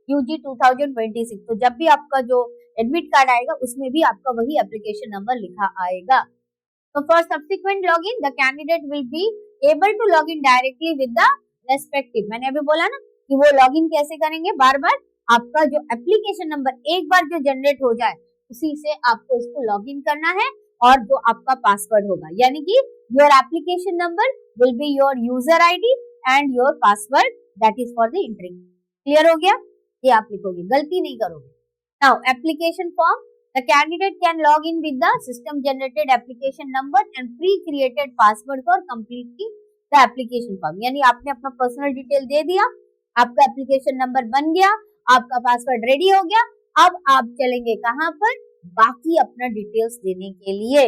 UG 2026। तो जब भी आपका जो एडमिट कार्ड आएगा उसमें भी आपका वही एप्लीकेशन नंबर लिखा आएगा। तो for subsequent login the candidate will be able to log in directly with the respective, मैंने अभी बोला ना कि वो लॉगिन कैसे करेंगे, बार बार आपका जो एप्लीकेशन नंबर एक बार जो जनरेट हो जाए उसी से आपको इसको लॉग इन करना है और जो आपका पासवर्ड होगा, यानी कि your application number will be your user ID and your password that is for the entry। Clear हो गया? ये आप लिखोगे, गलती नहीं करोगे। Now application form, the candidate can log in with the system generated application number and pre-created password for completing the application form। यानी आपने अपना पर्सनल डिटेल दे दिया, आपका एप्लीकेशन नंबर बन गया, आपका पासवर्ड रेडी हो गया, अब आप चलेंगे कहाँ पर? बाकी अपना डिटेल्स देने के लिए।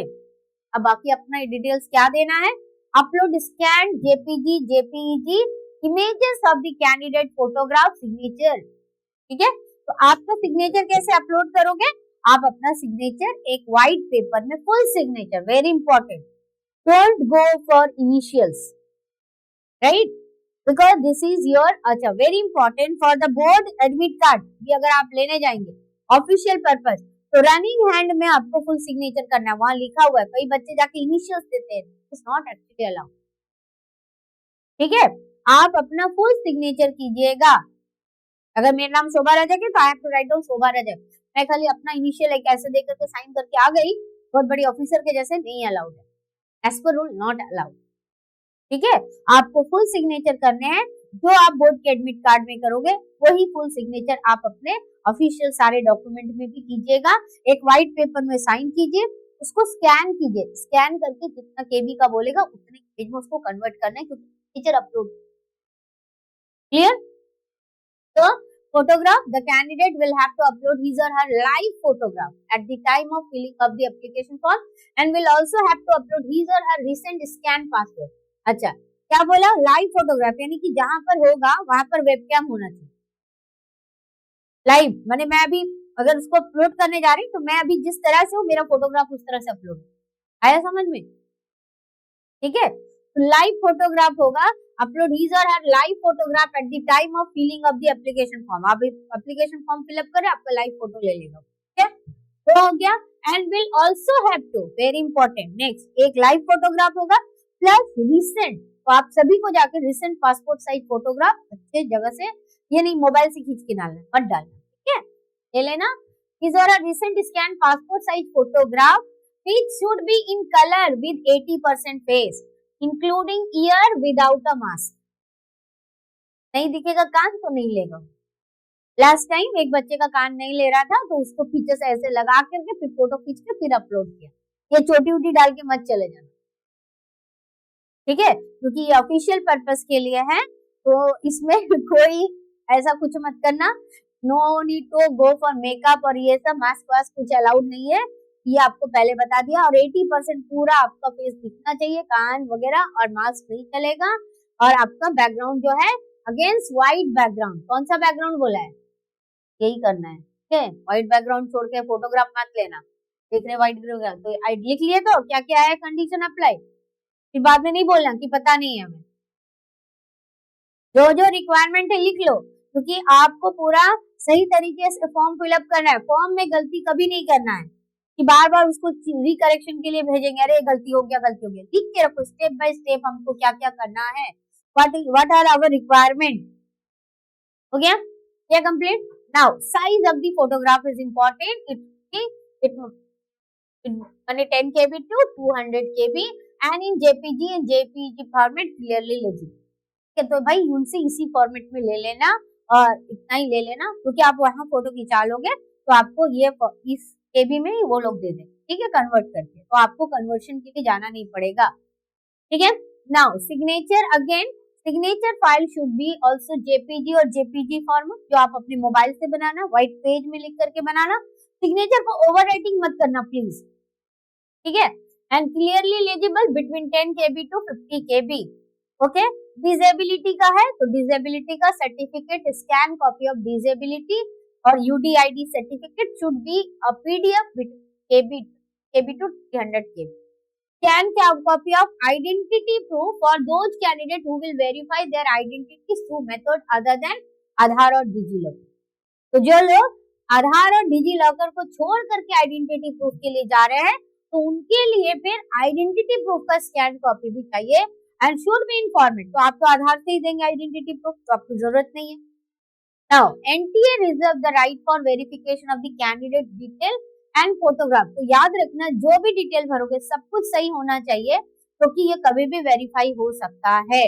अब बाकी अपना डिटेल्स क्या देना है? Upload scanned JPG, JPEG images of the candidate photograph signature, ठीक है। तो आपका सिग्नेचर कैसे अपलोड करोगे? आप अपना सिग्नेचर एक व्हाइट पेपर में, full signature, very important, don't go for initials, right, because this is your, अच्छा very important for the board admit card भी अगर आप लेने जाएंगे ऑफिशियल पर्पज, तो रनिंग हैंड में आपको फुल सिग्नेचर करना है, वहां लिखा हुआ है, कई बच्चे जाके इनिशियल्स देते हैं, इट्स नॉट एक्चुअली अलाउड, ठीक है। आप अपना फुल सिग्नेचर कीजिएगा। अगर मेरा नाम शोभा रजक है तो I have to write down Shobha Rajak, मैं खाली अपना इनिशियल एक ऐसे दे करके साइन करके आ गई, बहुत बड़ी ऑफिसर के जैसे, नहीं अलाउड है, एज पर रूल नॉट अलाउड, ठीक है। आपको फुल सिग्नेचर करने हैं, जो आप बोर्ड के एडमिट कार्ड में करोगे वही फुल सिग्नेचर आप अपने ऑफिशियल सारे डॉक्यूमेंट में भी कीजिएगा। एक व्हाइट पेपर में साइन कीजिए, उसको स्कैन कीजिए, स्कैन करके जितना केबी का बोलेगा उतने पेज में उसको कन्वर्ट करना है, क्योंकि सिग्नेचर अपलोड, क्लियर। तो photograph, the candidate will have to upload his or her live photograph at the time of filling up the application form and will also have to upload his or her recent scan passport। अच्छा, क्या बोला? Live photograph, यानी कि जहां पर होगा वहां पर वेबकैम होना चाहिए। लाइव माने मैं अभी अगर उसको अपलोड करने जा रही हूँ तो मैं अभी जिस तरह से हूँ मेरा फोटोग्राफ उस तरह से अपलोड आया समझ में, ठीक है। तो लाइव फोटोग्राफ होगा, अपलोड हिज और her live photograph at the time of filling of the application form. आप एप्लीकेशन फॉर्म फिलअप करें, आपका लाइव फोटो ले लेगा, ठीक है, तो हो गया। And will also have to, very important, next एक लाइव फोटोग्राफ होगा प्लस रिसेंट, तो आप सभी को जाकर रिसेंट पासपोर्ट साइज फोटोग्राफ अच्छे जगह से, ये नहीं मोबाइल से खींच के डालना, मत डालना, ठीक है, ले लेना। हिज और her recent scan passport size photograph which should be in color with 80% face including ear without a mask। नहीं दिखेगा कान तो नहीं लेगा। लास्ट टाइम एक बच्चे का कान नहीं ले रहा था तो उसको पीछे से ऐसे लगा करके फिर फोटो खींच के फिर अपलोड किया। ये छोटी उटी डाल के मत चले जाना, ठीक है, क्योंकि ये ऑफिशियल पर्पस के लिए है, तो इसमें कोई ऐसा कुछ मत करना। No need to go for makeup और ये सब मास्क वास्क कुछ अलाउड नहीं है, ये आपको पहले बता दिया। और 80% पूरा आपका फेस दिखना चाहिए, कान वगैरह, और मास्क नहीं चलेगा। और आपका बैकग्राउंड जो है अगेंस्ट व्हाइट बैकग्राउंड, कौन सा बैकग्राउंड बोला है, यही करना है, ठीक है। व्हाइट बैकग्राउंड छोड़ के फोटोग्राफ मत लेना, देख रहे व्हाइट बैकग्राउंड तो लिख लिए, तो क्या क्या है कंडीशन अप्लाई, फिर बाद में नहीं बोलना कि पता नहीं है हमें। जो जो रिक्वायरमेंट है लिख लो, क्योंकि आपको पूरा सही तरीके से फॉर्म फिलअप करना है, फॉर्म में गलती कभी नहीं करना है। कि बार बार उसको रिकरेक्शन के लिए भेजेंगे, अरे गलती हो गया, गलती हो गया। लिख के रखो स्टेप बाय स्टेप हमको क्या क्या करना है, व्हाट आर आवर रिक्वायरमेंट। हो गया, क्या complete. Now size of the photograph is important, it माने 10 KB to 200 KB and in JPG and JPG format clearly legible. तो भाई उनसे इसी फॉर्मेट में ले लेना और इतना ही ले लेना, क्योंकि आप वहां फोटो खिंचा लोगे तो आपको ये इस केबी में ही वो लोग दे देंगे, ठीक है, कन्वर्ट करके, तो आपको कन्वर्शन के लिए जाना नहीं पड़ेगा, ठीक है। Now signature, again signature file should be also JPG और जेपीजी फॉर्मेट, जो आप अपने मोबाइल से बनाना, व्हाइट पेज में लिख करके बनाना। सिग्नेचर को ओवरराइटिंग मत करना प्लीज, ठीक है। And clearly legible between 10 KB to 50 KB, okay. Disability का है तो डिसेबिलिटी का certificate, scan copy of disability और UDID certificate should be a PDF with KB to 300 KB. Scan copy of identity proof for those candidate who will verify their identity through method other than आधार और DigiLocker. तो जो लोग आधार और DigiLocker को छोड़ करके identity proof के लिए जा रहे हैं, तो उनके लिए फिर आइडेंटिटी प्रूफ का स्कैन कॉपी भी चाहिए and should be in format. तो आप तो आधार से ही देंगे आइडेंटिटी प्रूफ, तो आपको जरूरत नहीं है। Now NTA reserve the right for verification of the candidate detail and photograph. तो याद रखना, जो भी डिटेल भरोगे सब कुछ सही होना चाहिए, क्योंकि तो ये कभी भी वेरीफाई हो सकता है,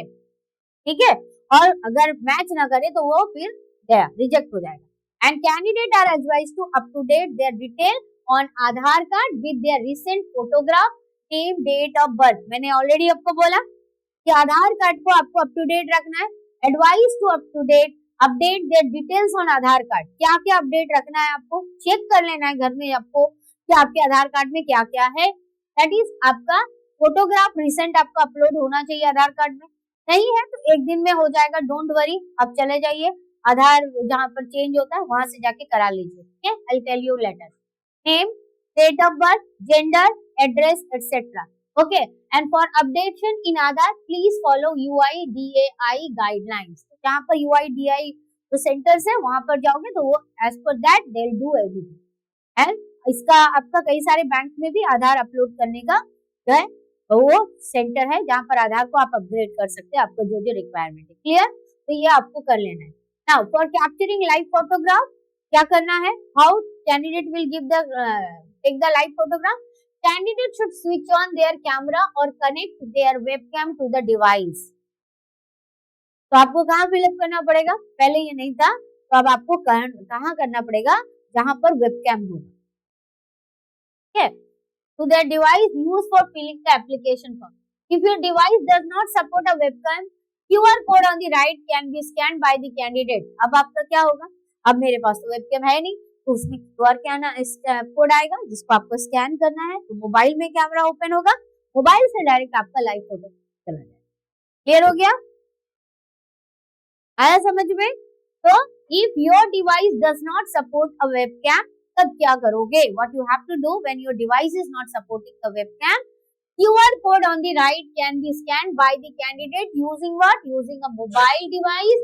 ठीक है। और अगर मैच ना करे तो वो फिर गया, रिजेक्ट हो जाएगा। And candidate are advised to up to date their detail on Aadhaar card with their recent photograph, name, date of birth. मैंने ऑलरेडी आपको बोला कि आधार कार्ड को आपको अप टू डेट रखना है। Advise to up to date update their details on Aadhaar card. क्या क्या अपडेट रखना है, आपको चेक कर लेना है घर में आपको कि आपके आधार कार्ड में क्या क्या है। दैट इज आपका फोटोग्राफ रिसेंट आपका अपलोड होना चाहिए आधार कार्ड में। नहीं है तो एक दिन में हो जाएगा, डोंट वरी। आप चले जाइए आधार जहां पर चेंज होता है वहां से जाके करा लीजिए, ठीक है। I tell you letter, name, date of birth, gender, address etcetera, okay. And for updation in Aadhaar please follow UIDAI guidelines. जहाँ पर UIDAI जो सेंटर्स है वहां पर जाओगे तो वो एज पर that they will do everything. And इसका आपका कई सारे बैंक में भी आधार अपलोड करने का जो है वो सेंटर है, जहाँ पर आधार को आप अपग्रेड कर सकते हैं, आपको जो जो रिक्वायरमेंट है, क्लियर। तो ये आपको कर लेना है। Now for capturing live photograph क्या करना है, how candidate will give the take the live photograph. Candidate should switch on their camera और connect their webcam to the device. तो आपको कहाँ फिलअप करना पड़ेगा, पहले ये नहीं था, तो अब आपको कहाँ करना पड़ेगा, जहां पर वेबकैम होगा, ठीक है। To their device used for filling the application form. If your device does not support a webcam, QR code on the right can be scanned by the candidate. अब आपका क्या होगा, अब मेरे पास तो वेबकैम है नहीं, तो उसमें QR कोड आएगा जिसको आपको स्कैन करना है। तो मोबाइल में कैमरा ओपन होगा, मोबाइल से डायरेक्ट आपका लाइव फोटो चला जाएगा। क्लियर हो गया, आया समझ में। तो if your device does not support a webcam, तब क्या करोगे, what you have to do when your device is not supporting the webcam, QR code on the right can be scanned by the candidate using what, using a mobile device,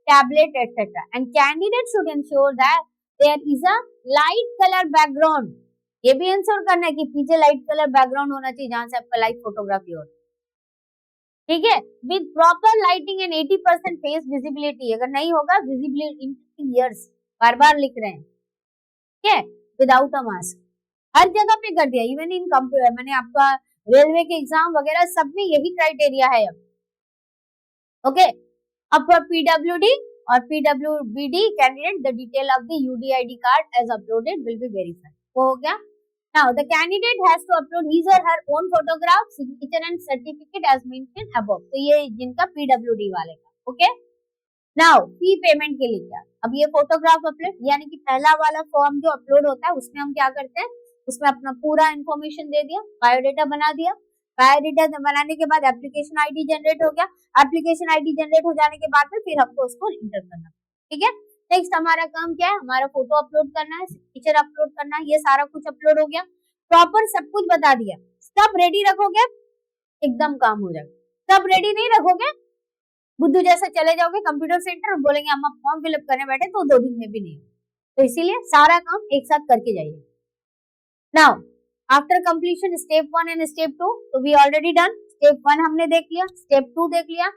tablet, etc. And candidate should ensure that there is a light color background. ये भी ensure करना है कि पीछे light colour background होना चाहिए जहां से आपका लाइव फोटोग्राफी हो, ठीक है। With proper lighting and 80% face visibility. अगर नहीं होगा विजिबिलिटी इन ईयर्स, बार बार लिख रहे हैं, ठीक है, विदाउट अ मास्क। हर जगह पे कर दिया, इवन इन कंप्यूटर, मैंने आपका रेलवे के एग्जाम वगैरह सब में यही क्राइटेरिया है अब, ओके। अब for PWD or PWBD candidate the detail of the UDID card as uploaded will be verified. वो हो गया। Now the candidate has to upload his और her own photograph, signature and certificate as mentioned above. तो ये जिनका PWD वाले का, okay. Now fee payment के लिए क्या, अब ये फोटोग्राफ अपलोड यानी कि पहला वाला फॉर्म जो अपलोड होता है उसमें हम क्या करते हैं, उसमें अपना पूरा इन्फॉर्मेशन दे दिया, बायोडेटा बना दिया। बायोडेटा बनाने के बाद एप्लीकेशन आईडी जनरेट हो गया। एप्लीकेशन आईडी जनरेट हो जाने के बाद में फिर हमको उसको इंटर करना, ठीक है। नेक्स्ट हमारा काम क्या है, हमारा फोटो अपलोड करना है, सिग्नेचर अपलोड करना है, ये सारा कुछ अपलोड हो गया, प्रॉपर सब कुछ बता दिया। सब रेडी रखोगे एकदम काम हो जाएगा। सब रेडी नहीं रखोगे, बुद्धू जैसा चले जाओगे कंप्यूटर सेंटर और बोलेंगे हम फॉर्म फिलअप करने बैठे तो 2 दिन में भी नहीं हो। तो इसीलिए सारा काम एक साथ करके जाइए। Now after completion step 1 and step 2, तो वी ऑलरेडी डन। स्टेप 1 हमने देख लिया, स्टेप 2 देख लिया।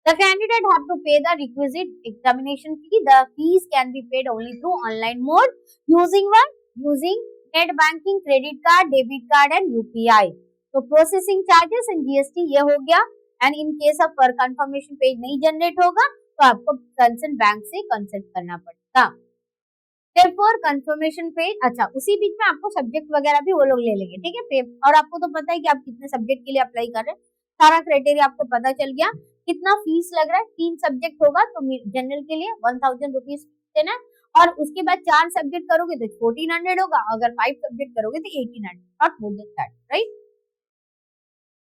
The candidate have to pay the requisite examination fee. The fees can be paid only through online mode using what? Using net banking, credit card, debit card and UPI. तो processing charges and GST ये हो गया। And in case of confirmation page नहीं generate होगा तो आपको concern bank से consult करना पड़ेगा। Therefore कंफर्मेशन पेज, अच्छा उसी बीच में आपको सब्जेक्ट वगैरह भी वो लोग ले लेंगे, ठीक है। और आपको तो पता है कि आप कितने सब्जेक्ट के लिए अप्लाई कर रहे हैं, सारा क्राइटेरिया आपको पता चल गया। कितना फीस लग रहा है, 3 सब्जेक्ट होगा तो जनरल के लिए 1000 रुपीज देना, और उसके बाद 4 सब्जेक्ट करोगे तो 1400 होगा, अगर 5 सब्जेक्ट करोगे तो 1800, not more than that, right.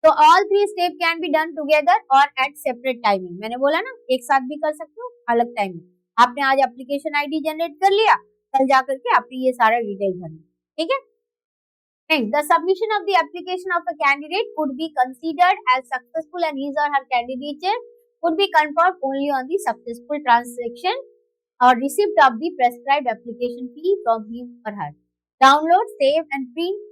तो all 3 step can be done together or at separate timing. मैंने बोला ना एक साथ भी कर सकते हो, अलग टाइम में। आपने आज एप्लीकेशन आईडी जनरेट कर लिया, कल जाकर के आपने ये सारा डिटेल भरना, ठीक है। Next, the submission of the application of a candidate could be considered as successful and his or her candidature could be confirmed only on the successful transaction or receipt of the prescribed application fee from him or her. Download, save and print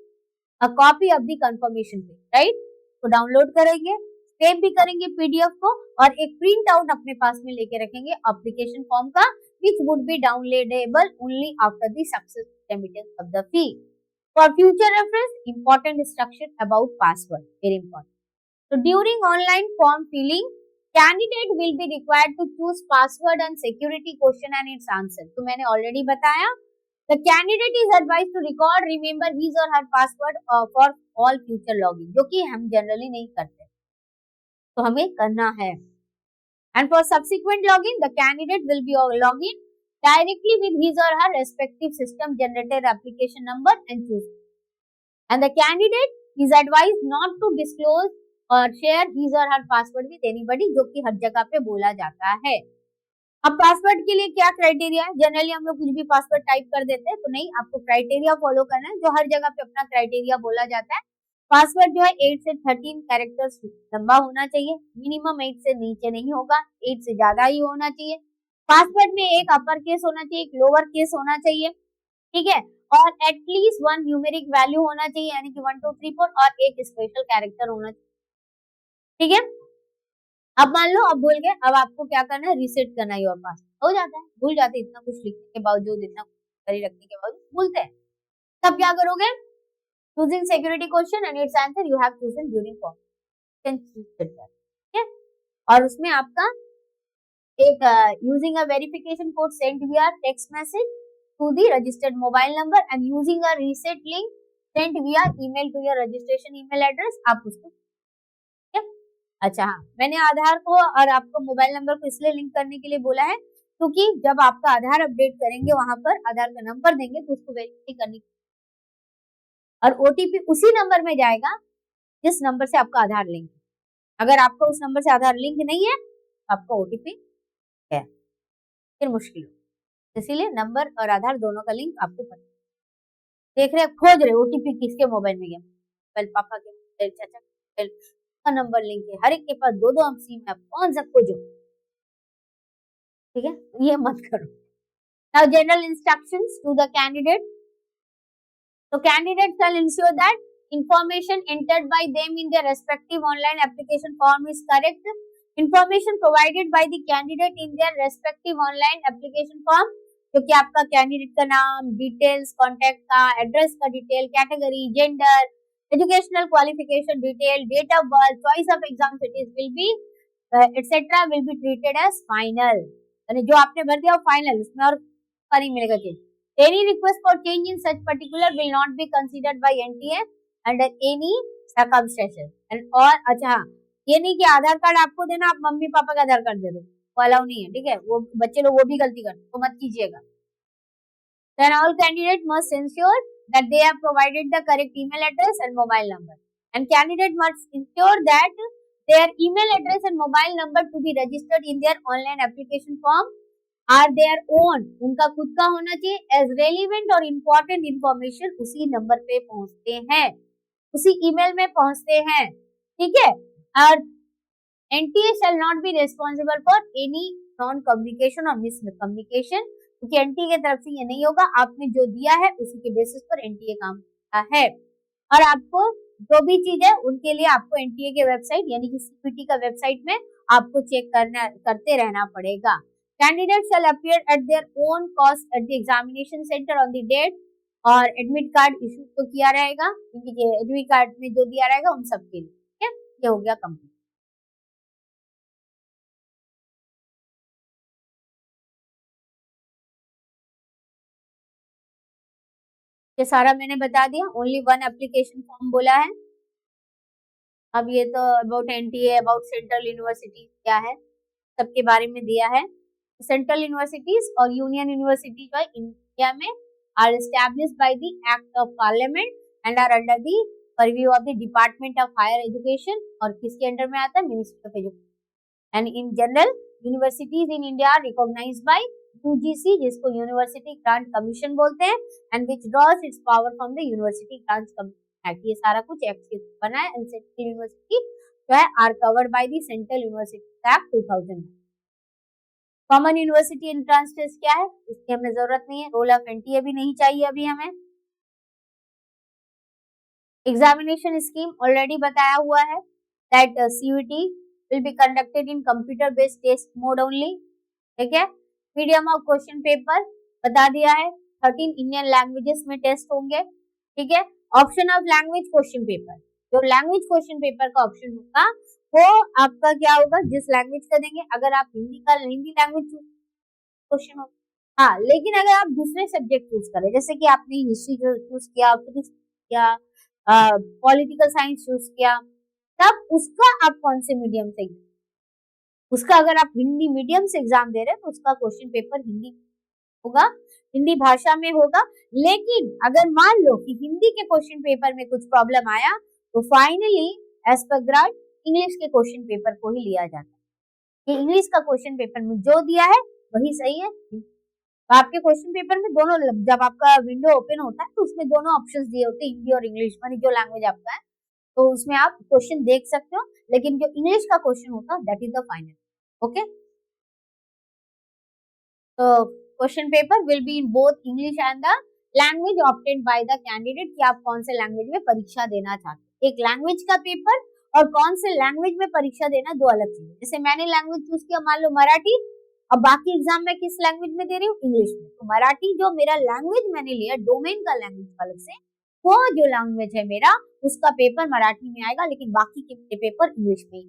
a copy of the confirmation fee, right? तो download करेंगे, save भी करेंगे PDF को, और एक print out अपने पास में लेके रखेंगे एप्लीकेशन फॉर्म का, which would be downloadable only after the successful remittance of the fee. For future reference, important instruction about password, very important. So during online form filling, candidate will be required to choose password and security question and its answer. तो मैंने already बताया, the candidate is advised to record, remember his or her password for all future login, जो कि हम generally नहीं करते, तो हमें करना है। And for subsequent login, the candidate will be login directly with his or her respective system generated application number and choose. And the candidate is advised not to disclose or share his or her password with anybody, जो कि हर जगह पे बोला जाता है। अब password के लिए क्या क्राइटेरिया है, जनरली हम लोग कुछ भी पासवर्ड टाइप कर देते हैं, तो नहीं, आपको क्राइटेरिया फॉलो करना है, जो हर जगह पे अपना क्राइटेरिया बोला जाता है। पासवर्ड जो है 8 से 13 कैरेक्टर्स लंबा होना चाहिए, मिनिमम 8 से नीचे नहीं होगा, 8 से ज्यादा ही होना चाहिए। पासवर्ड में एक अपर केस होना चाहिए, एक लोअर केस होना चाहिए, ठीक है, और एटलीस्ट 1 न्यूमेरिक वैल्यू होना चाहिए, यानी कि 1 2 3 4, और एक स्पेशल कैरेक्टर होना चाहिए, ठीक है। अब मान लो अब भूल गए, अब आपको क्या करना है, रीसेट करना है योर पास, हो जाता है, भूल जाते इतना कुछ लिखने के बावजूद, इतना कुछ रखने के बावजूद भूलते हैं, तब क्या करोगे, choosing security question and its answer you have chosen during form, ठीक है। और उसमें आपका एक using a verification code sent via text message to the registered mobile number and using a reset link sent via email to your registration email address, आप उसको, अच्छा हाँ, मैंने आधार को और आपको मोबाइल नंबर को इसलिए लिंक करने के लिए बोला है क्योंकि जब आपका आधार अपडेट करेंगे वहां पर आधार का नंबर देंगे तो उसको वेरीफाई करने, और ओटीपी उसी नंबर में जाएगा जिस नंबर से आपका आधार लिंक है। अगर आपका उस नंबर से आधार लिंक नहीं है तो आपका ओटीपी है, फिर मुश्किल हो। इसीलिए नंबर और आधार दोनों का लिंक आपको पता, देख रहे खोज रहे ओटीपी किसके मोबाइल में गया, मोबाइल पापा के मोबाइल, चाचा के मोबाइल का नंबर लिंक है, हर एक के पास 2-2 सिम है, कौन सा खोजो, ठीक है, ये मत करो। Now general instructions to the candidate, तो candidate shall ensure that information entered by them in their respective online application form is correct. Information provided by the candidate in their respective online application form, जो कि आपका candidate का नाम, details, contact का, address का detail, category, gender, educational qualification detail, date of birth, choice of exam cities will be etc. will be treated as final, यानी जो आपने भर दिया वो फाइनल, उसमें और नहीं मिलेगा change. Any request for change in such particular will not be considered by NTA under any circumstances. And और अच्छा ये नहीं कि आधार कार्ड आपको देना, आप मम्मी पापा का आधार कार्ड दे दो, वो अलाउ नहीं है, ठीक है, वो बच्चे लोग वो भी गलती करते, तो मत कीजिएगा। Then all candidate must ensure that they have provided the correct email address and mobile number, and candidate must ensure that their email address and mobile number to be registered in their online application form are their own, उनका खुद का होना चाहिए, as relevant और important information उसी number पे पहुंचते हैं, उसी ईमेल में पहुंचते हैं, ठीक है। और NTA shall not be responsible for any non communication or miscommunication, क्योंकि एनटीए की तरफ से ये नहीं होगा, आपने जो दिया है उसी के बेसिस पर एनटीए काम है। और आपको जो भी चीज है उनके लिए आपको एनटीए के वेबसाइट यानी कि सीपीटी का वेबसाइट में आपको चेक करते रहना पड़ेगा। Candidate shall appear at their own cost at the examination centre on the date, और एडमिट कार्ड इशू तो किया रहेगा, एडमिट कार्ड में जो दिया रहेगा उन सबके लिए। ठीक है, ये हो गया कंप्लीट। ये सारा मैंने बता दिया। ओनली वन एप्लीकेशन फॉर्म बोला है। अब ये तो about NTA, about central university क्या है सबके बारे में दिया है। सेंट्रल यूनिवर्सिटीज और यूनियन यूनिवर्सिटी जो है इंडिया में are established by the act of parliament and are under the purview of the department of higher education, और किसके अंडर में आता है? Ministry of education. And in general universities in India are recognised by UGC, जिसको university grant commission बोलते हैं, and which drawers its power from the university grant commission act. ये सारा कुछ एक्ट से बना है। एंड सेंट्रल यूनिवर्सिटी जो है are covered by the central university act 2000। Common university entrance test क्या है? इसकी हमें जरूरत नहीं है। रोल ऑफ एनटीए भी नहीं चाहिए अभी हमें। एग्जामिनेशन स्कीम ऑलरेडी बताया हुआ है that CUET will be conducted in computer based test mode only. ठीक है, मीडियम ऑफ क्वेश्चन पेपर बता दिया है। 13 इंडियन लैंग्वेजेस में टेस्ट होंगे। ठीक है, option of language question paper, जो लैंग्वेज क्वेश्चन पेपर का ऑप्शन होगा वो आपका क्या होगा? जिस लैंग्वेज का देंगे, अगर आप हिंदी लैंग्वेज क्वेश्चन होगा। हाँ, लेकिन अगर आप दूसरे सब्जेक्ट चूज करें, जैसे कि आपने हिस्ट्री चूज किया, फिजिक्स किया, पॉलिटिकल साइंस चूज किया, तब उसका आप कौन से मीडियम से, उसका अगर आप हिंदी मीडियम से एग्जाम दे रहे हैं तो उसका क्वेश्चन पेपर हिंदी होगा, हिंदी भाषा में होगा। लेकिन अगर मान लो कि हिंदी के क्वेश्चन पेपर में कुछ प्रॉब्लम आया तो फाइनली एज पर ग्रांट इंग्लिश के क्वेश्चन पेपर को ही लिया जाता है कि इंग्लिश का क्वेश्चन पेपर में जो दिया है वही सही है। तो आपके क्वेश्चन पेपर में दोनों, जब आपका विंडो ओपन होता है तो उसमें दोनों ऑप्शंस दिए होते हैं, हिंदी और इंग्लिश, मानी जो लैंग्वेज आपका है, तो उसमें आप क्वेश्चन देख सकते हो। लेकिन जो इंग्लिश का क्वेश्चन होता है that is the final. Okay, तो question paper will be in both English and the language opted by the candidate, कि आप कौन से लैंग्वेज में परीक्षा देना चाहते हैं। एक लैंग्वेज का पेपर और कौन से लैंग्वेज में परीक्षा देना, दो अलग चीजें। जैसे मैंने लैंग्वेज चूज किया, मान लो मराठी, अब बाकी एग्जाम में किस लैंग्वेज में दे रही हूँ? इंग्लिश में। तो मराठी जो मेरा लैंग्वेज मैंने लिया, डोमेन का लैंग्वेज अलग से, वो जो लैंग्वेज है मेरा, उसका पेपर मराठी में आएगा, लेकिन बाकी के पेपर इंग्लिश में।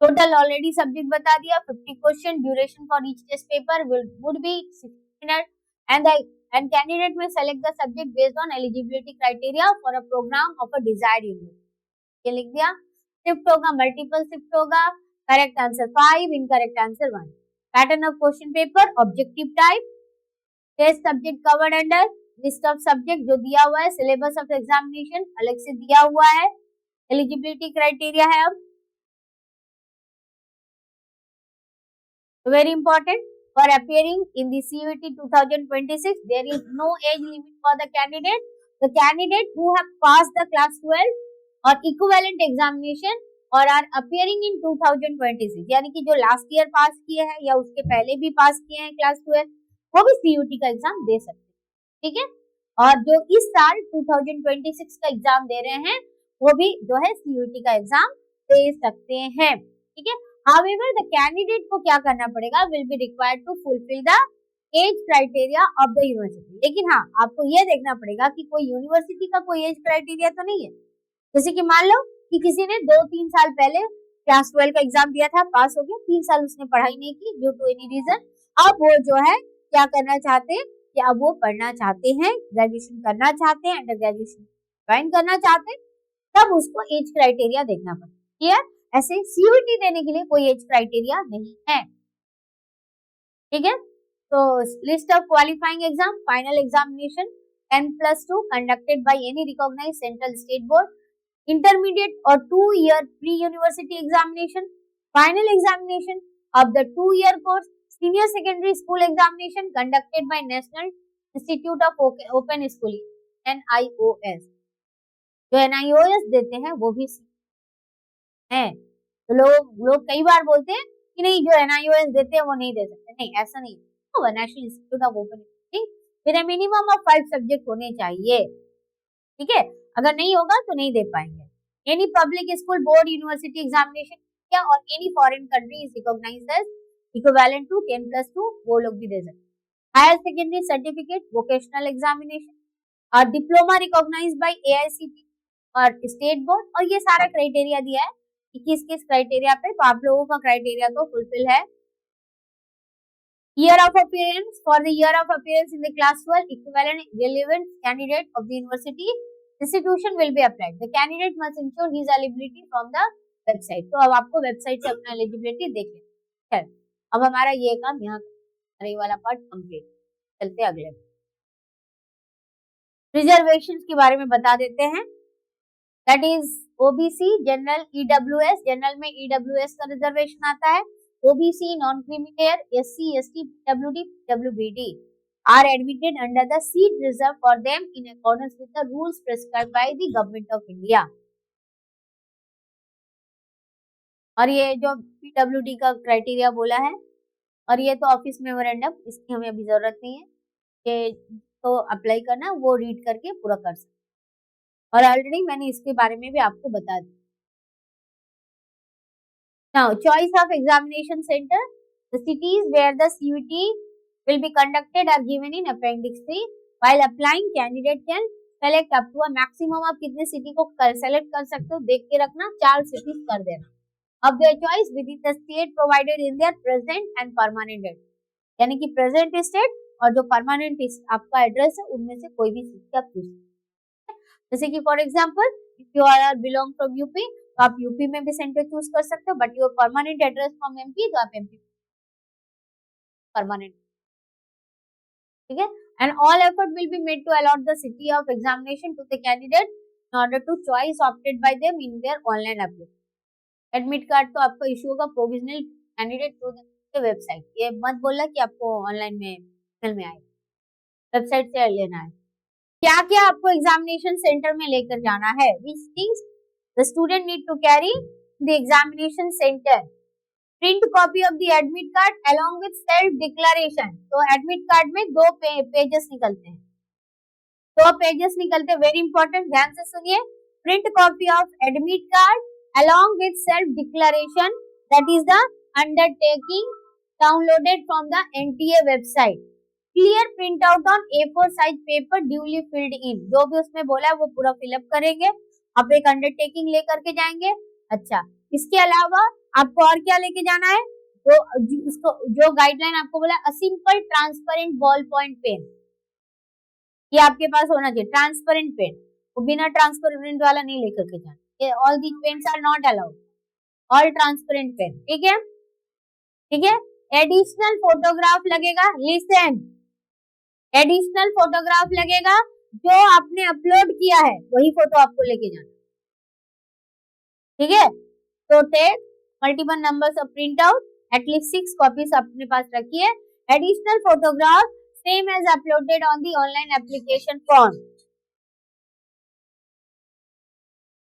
टोटल ऑलरेडी सब्जेक्ट बता दिया, 50 question, duration for each test paper would be 60 minute, and candidate में select the subject based on eligibility criteria for a program of a desired university. ये लिख दिया। शिफ्ट होगा, multiple shift होगा। Correct answer 5, incorrect answer 1। Pattern of question paper, objective type, test subject covered under, list of subject जो दिया हुआ है, syllabus of examination अलग से दिया हुआ है, एलिजिबिलिटी क्राइटेरिया है। अब very important, for appearing in the CUET 2026 there is no age limit for the candidate who have passed the class 12 or equivalent examination और आर अपियरिंग इन 2026, यानी कि जो लास्ट ईयर पास किए हैं या उसके पहले भी पास किए हैं क्लास 12, वो भी सीयूटी का एग्जाम दे सकते हैं। ठीक है, और जो इस साल 2026 का एग्जाम दे रहे हैं वो भी जो है सीयूटी का एग्जाम दे सकते हैं। ठीक है, However, the candidate को क्या करना पड़ेगा? Will be required to fulfill the age criteria of the university। लेकिन हाँ, आपको ये देखना पड़ेगा कि कोई यूनिवर्सिटी का कोई एज क्राइटेरिया तो नहीं है। जैसे कि मान लो कि किसी ने 2-3 साल पहले क्लास 12 का एग्जाम दिया था, पास हो गया, 3 साल उसने पढ़ाई नहीं की ड्यू टू एनी रीजन, अब वो जो है क्या करना चाहते हैं कि अब वो पढ़ना चाहते हैं, ग्रेजुएशन करना चाहते हैं, अंडर ग्रेजुएशन ज्वाइन करना चाहते हैं, तब उसको एज क्राइटेरिया देखना पड़ेगा। क्लियर? ऐसे सीयूटी देने के लिए कोई एज क्राइटेरिया नहीं है। ठीक है, तो list of qualifying exam, final examination 10+2 conducted by any recognised central state board, intermediate और 2-year pre university examination, final examination of the 2-year course, senior secondary school examination conducted by national institute of open schooling NIOS। जो NIOS देते हैं वो भी है। तो लोग कई बार बोलते हैं कि नहीं, जो NIOS देते हैं वो नहीं दे सकते। नहीं, ऐसा नहीं है। National institute of open schooling with a minimum of 5 subject होने चाहिए, ठीक है। अगर नहीं होगा तो नहीं दे पाएंगे। Any public school board university examination या और any foreign country is recognised as equivalent to 10+2, वो लोग भी दे सकते। Higher secondary certificate, vocational examination और डिप्लोमा रिकॉग्नाइज्ड बाय एआईसीटी और स्टेट बोर्ड, और ये सारा क्राइटेरिया दिया है कि किस किस क्राइटेरिया पे, तो आप लोगों का क्राइटेरिया तो फुलफिल है। Year of appearance, for the year of appearance in the class 12, equivalent relevant candidate of the university institution will be applied. The candidate must ensure his eligibility from the website. तो अब आपको website से अपना eligibility देख लेना है। अब हमारा ये काम यहाँ ये वाला पार्ट कंप्लीट। चलते अगले। रिजर्वेशन के बारे में बता देते हैं। That is OBC, general, EWS. General में ईडब्ल्यूएस का रिजर्वेशन आता है। OBC, non-criminal, SC, ST, PWD, PWBD are admitted under the seat reserved for them in accordance with the rules prescribed by the Government of India. और ये जो PWD का criteria बोला है, और ये तो ऑफिस मेमोरेंडम, इसकी हमें अभी जरूरत नहीं है, कि तो अप्लाई करना वो रीड करके पूरा कर सकते, और ऑलरेडी मैंने इसके बारे में भी आपको बता दिया। Now, choice of examination center. The cities where the CUT will be conducted are given in Appendix 3. While applying, candidate can select up to a maximum of कितने सिटी को सेलेक्ट कर सकते हो, देख के रखना, 4 सिटीज कर देना। अब their choice within the state provided in their present and permanent address, यानी कि प्रेजेंट स्टेट और जो परमानेंट आपका एड्रेस है उनमें से कोई भी सिटी आप चूज सकते हैं। जैसे कि for example, if you are belong from UP, तो आप यूपी में भी सेंटर चूज कर सकते हो, but your permanent address from MP, तो आप एमपी परमानेंट, ठीक है। And all effort will be made to allot the city of examination to the candidate in order to choice opted by them in their online application. Admit card तो आपको issue होगा provisional candidate through the website. ये मत बोलना कि आपको online में mail में आएगा, वेबसाइट से लेना है। क्या क्या आपको एग्जामिनेशन सेंटर में लेकर जाना है? Which things the student need to carry the examination center? Print copy of the admit card along with self declaration. तो एडमिट कार्ड में 2 पेजेस निकलते हैं, 2 पेजेस निकलते हैं, वेरी इंपॉर्टेंट, ध्यान से सुनिए। Print copy of admit card along with self declaration, that is the undertaking downloaded from the NTA website. Clear print out on A4 size paper duly filled in. जो भी उसमें बोला है वो पूरा फिलअप करेंगे, आप एक अंडरटेकिंग लेकर के जाएंगे। अच्छा, इसके अलावा आपको और क्या लेके जाना है? तो उसको जो गाइडलाइन आपको बोला, a simple transparent ball point pen, ये आपके पास होना चाहिए। ट्रांसपेरेंट पेन, वो बिना ट्रांसपेरेंट वाला नहीं लेकर के जाना। All these pens are not allowed, all transparent pen, ठीक है, ठीक है। एडिशनल फोटोग्राफ लगेगा, लिसन, एडिशनल फोटोग्राफ लगेगा, जो आपने अपलोड किया है वही फोटो आपको लेके जाना, ठीक है। तो take multiple numbers of print out, at least 6 copies अपने पास रखिए। Additional photograph same as uploaded on the online application form,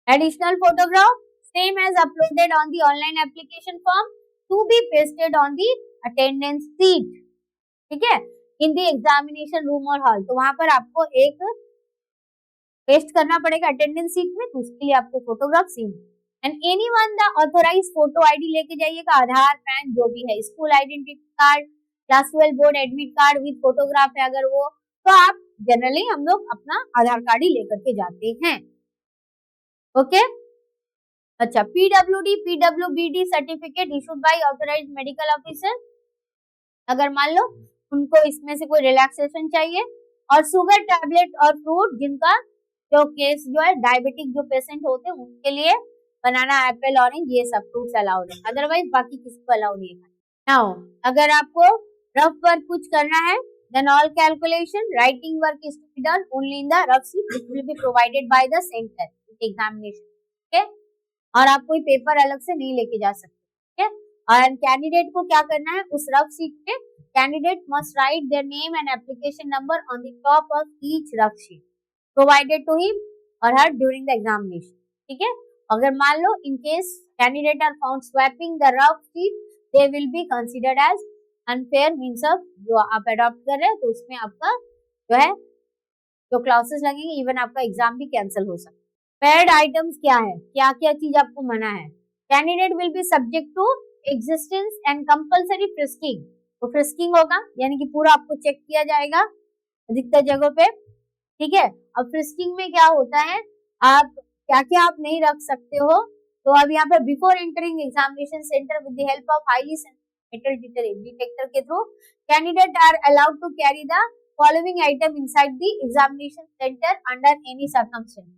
additional photograph same as uploaded on the online application form to be pasted on the attendance sheet, ठीक है, in the examination room or hall। तो वहां पर आपको एक paste करना पड़ेगा attendance sheet में, तो उसके लिए आपको photograph same. And anyone the authorise photo ID लेके जाइएगा, आधार, पैन, जो भी है, school identity card, class 12 board admit card with photograph है अगर वो, तो आप जनरली हम लोग अपना आधार कार्ड ही लेकर के जाते हैं, ओके। अच्छा, PWD, PWBD certificate issued by authorised medical officer, अगर मान लो उनको इसमें से कोई रिलैक्सेशन चाहिए। और शुगर टैबलेट और फ्रूट, जिनका जो केस जो है डायबिटिक जो पेशेंट होते हैं उनके लिए बनाना, एप्पल, ऑरेंज, ये सब फ्रूट्स अलाउड है, अदरवाइज बाकी किसी को अलाउड नहीं है। नाउ अगर आपको रफ वर्क कुछ करना है, then all calculation writing work is to be done only in the rough sheet which will be provided by the center examination, ठीक है। और आप कोई पेपर अलग से नहीं लेके जा सकते, ठीक है। और कैंडिडेट को क्या करना है, उस रफ शीट पे candidate must write their name and application number on the top of each rough sheet provided to him or her during the examination, ठीक है। अगर मान लो in case candidate are found swapping the rough sheet, they will be considered as unfair means of जो आप adopt कर रहे हैं, तो उसमें आपका जो है जो क्लासेस लगेंगे, इवन आपका एग्जाम भी कैंसिल हो सकता है। पेड आइटम्स क्या है, क्या क्या चीज आपको मना है? Candidate will be subject to existence and compulsory frisking, तो फ्रिस्किंग होगा यानी कि पूरा आपको चेक किया जाएगा अधिकतर जगहों पे, ठीक है। अब फ्रिस्किंग में क्या होता है, आप क्या क्या आप नहीं रख सकते हो, तो अब यहाँ पे before entering examination centre with the help of highly metal detector के through candidate are allowed to carry the following item inside the examination center under any circumstance.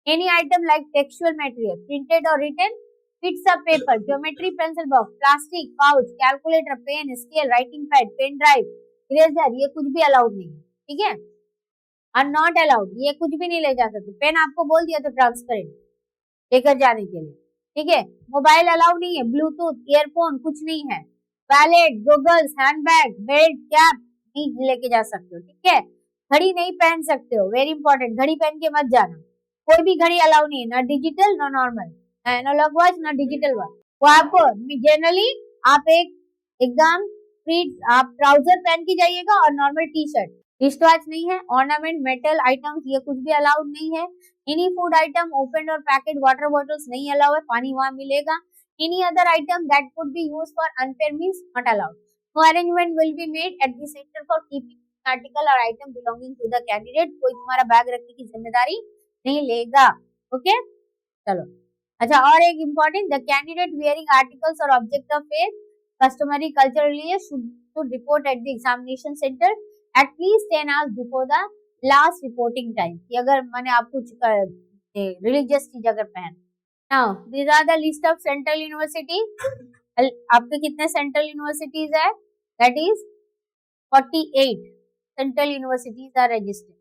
Any item like textual material, printed or written, bits of paper, geometry pencil box, plastic pouch, calculator, pen, scale, writing pad, pen drive, eraser, ये कुछ भी allowed नहीं है, ठीक है। Are not allowed, ये कुछ भी नहीं ले जा सकते। पेन आपको बोल दिया तो ट्रांसपेरेंट लेकर जाने के लिए, ठीक है। मोबाइल अलाउड नहीं है, ब्लूटूथ, ईयरफोन कुछ नहीं है। Wallet, goggles, handbag, belt, cap नहीं लेके जा सकते हो, ठीक है। घड़ी नहीं पहन सकते हो, वेरी इंपॉर्टेंट, घड़ी पहन के मत जाना। कोई भी घड़ी अलाउ नहीं है, ना डिजिटल ना नॉर्मल, एनालॉग वॉच ना डिजिटल वॉच। वो आपको जनरली आप एक एकदम फ्री आप ट्राउजर पहन के जाइएगा और normal T shirt, wrist watch नहीं है। ऑर्नामेंट, मेटल आइटम्स ये कुछ भी अलाउड नहीं है। एनी फूड आइटम ओपन और पैकेट वाटर बॉटल्स नहीं अलाउ है, पानी वहां मिलेगा। Any other item that could be used for unfair means not allowed. No arrangement will be made at the center for keeping article or item belonging to the candidate. कोई तुम्हारा bag रखने की जिम्मेदारी नहीं लेगा, ओके। चलो अच्छा, और एक important, the candidate wearing articles or object of faith customary cultural should report at the examination centre at least 10 hours before the last reporting time. कि अगर मैंने आप कुछ रिलीजियस चीज अगर पहन। Now these are the list of central university. आपके कितने सेंट्रल यूनिवर्सिटीज है? That is 48 central universities are registered,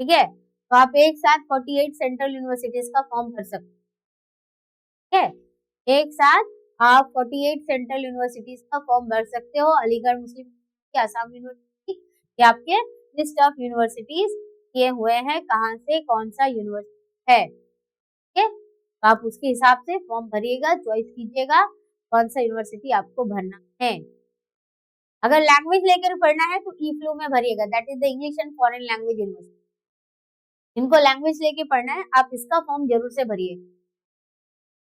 ठीक है। तो आप एक साथ 48 सेंट्रल यूनिवर्सिटीज का फॉर्म भर सकते हैं, ठीक है। एक साथ आप 48 सेंट्रल यूनिवर्सिटीज का फॉर्म भर सकते हो। अलीगढ़ मुस्लिम यूनिवर्सिटी, आसाम यूनिवर्सिटी, ये आपके लिस्ट ऑफ यूनिवर्सिटीज किए हुए हैं, कहाँ से कौन सा यूनिवर्सिटी है, ठीक है। तो आप उसके हिसाब से फॉर्म भरिएगा, चॉइस कीजिएगा कौन सा यूनिवर्सिटी आपको भरना है। अगर लैंग्वेज लेकर पढ़ना है तो ई-फ्लू में भरिएगा, that is the English and foreign language university. इनको लैंग्वेज लेके पढ़ना है, आप इसका फॉर्म जरूर से भरिए।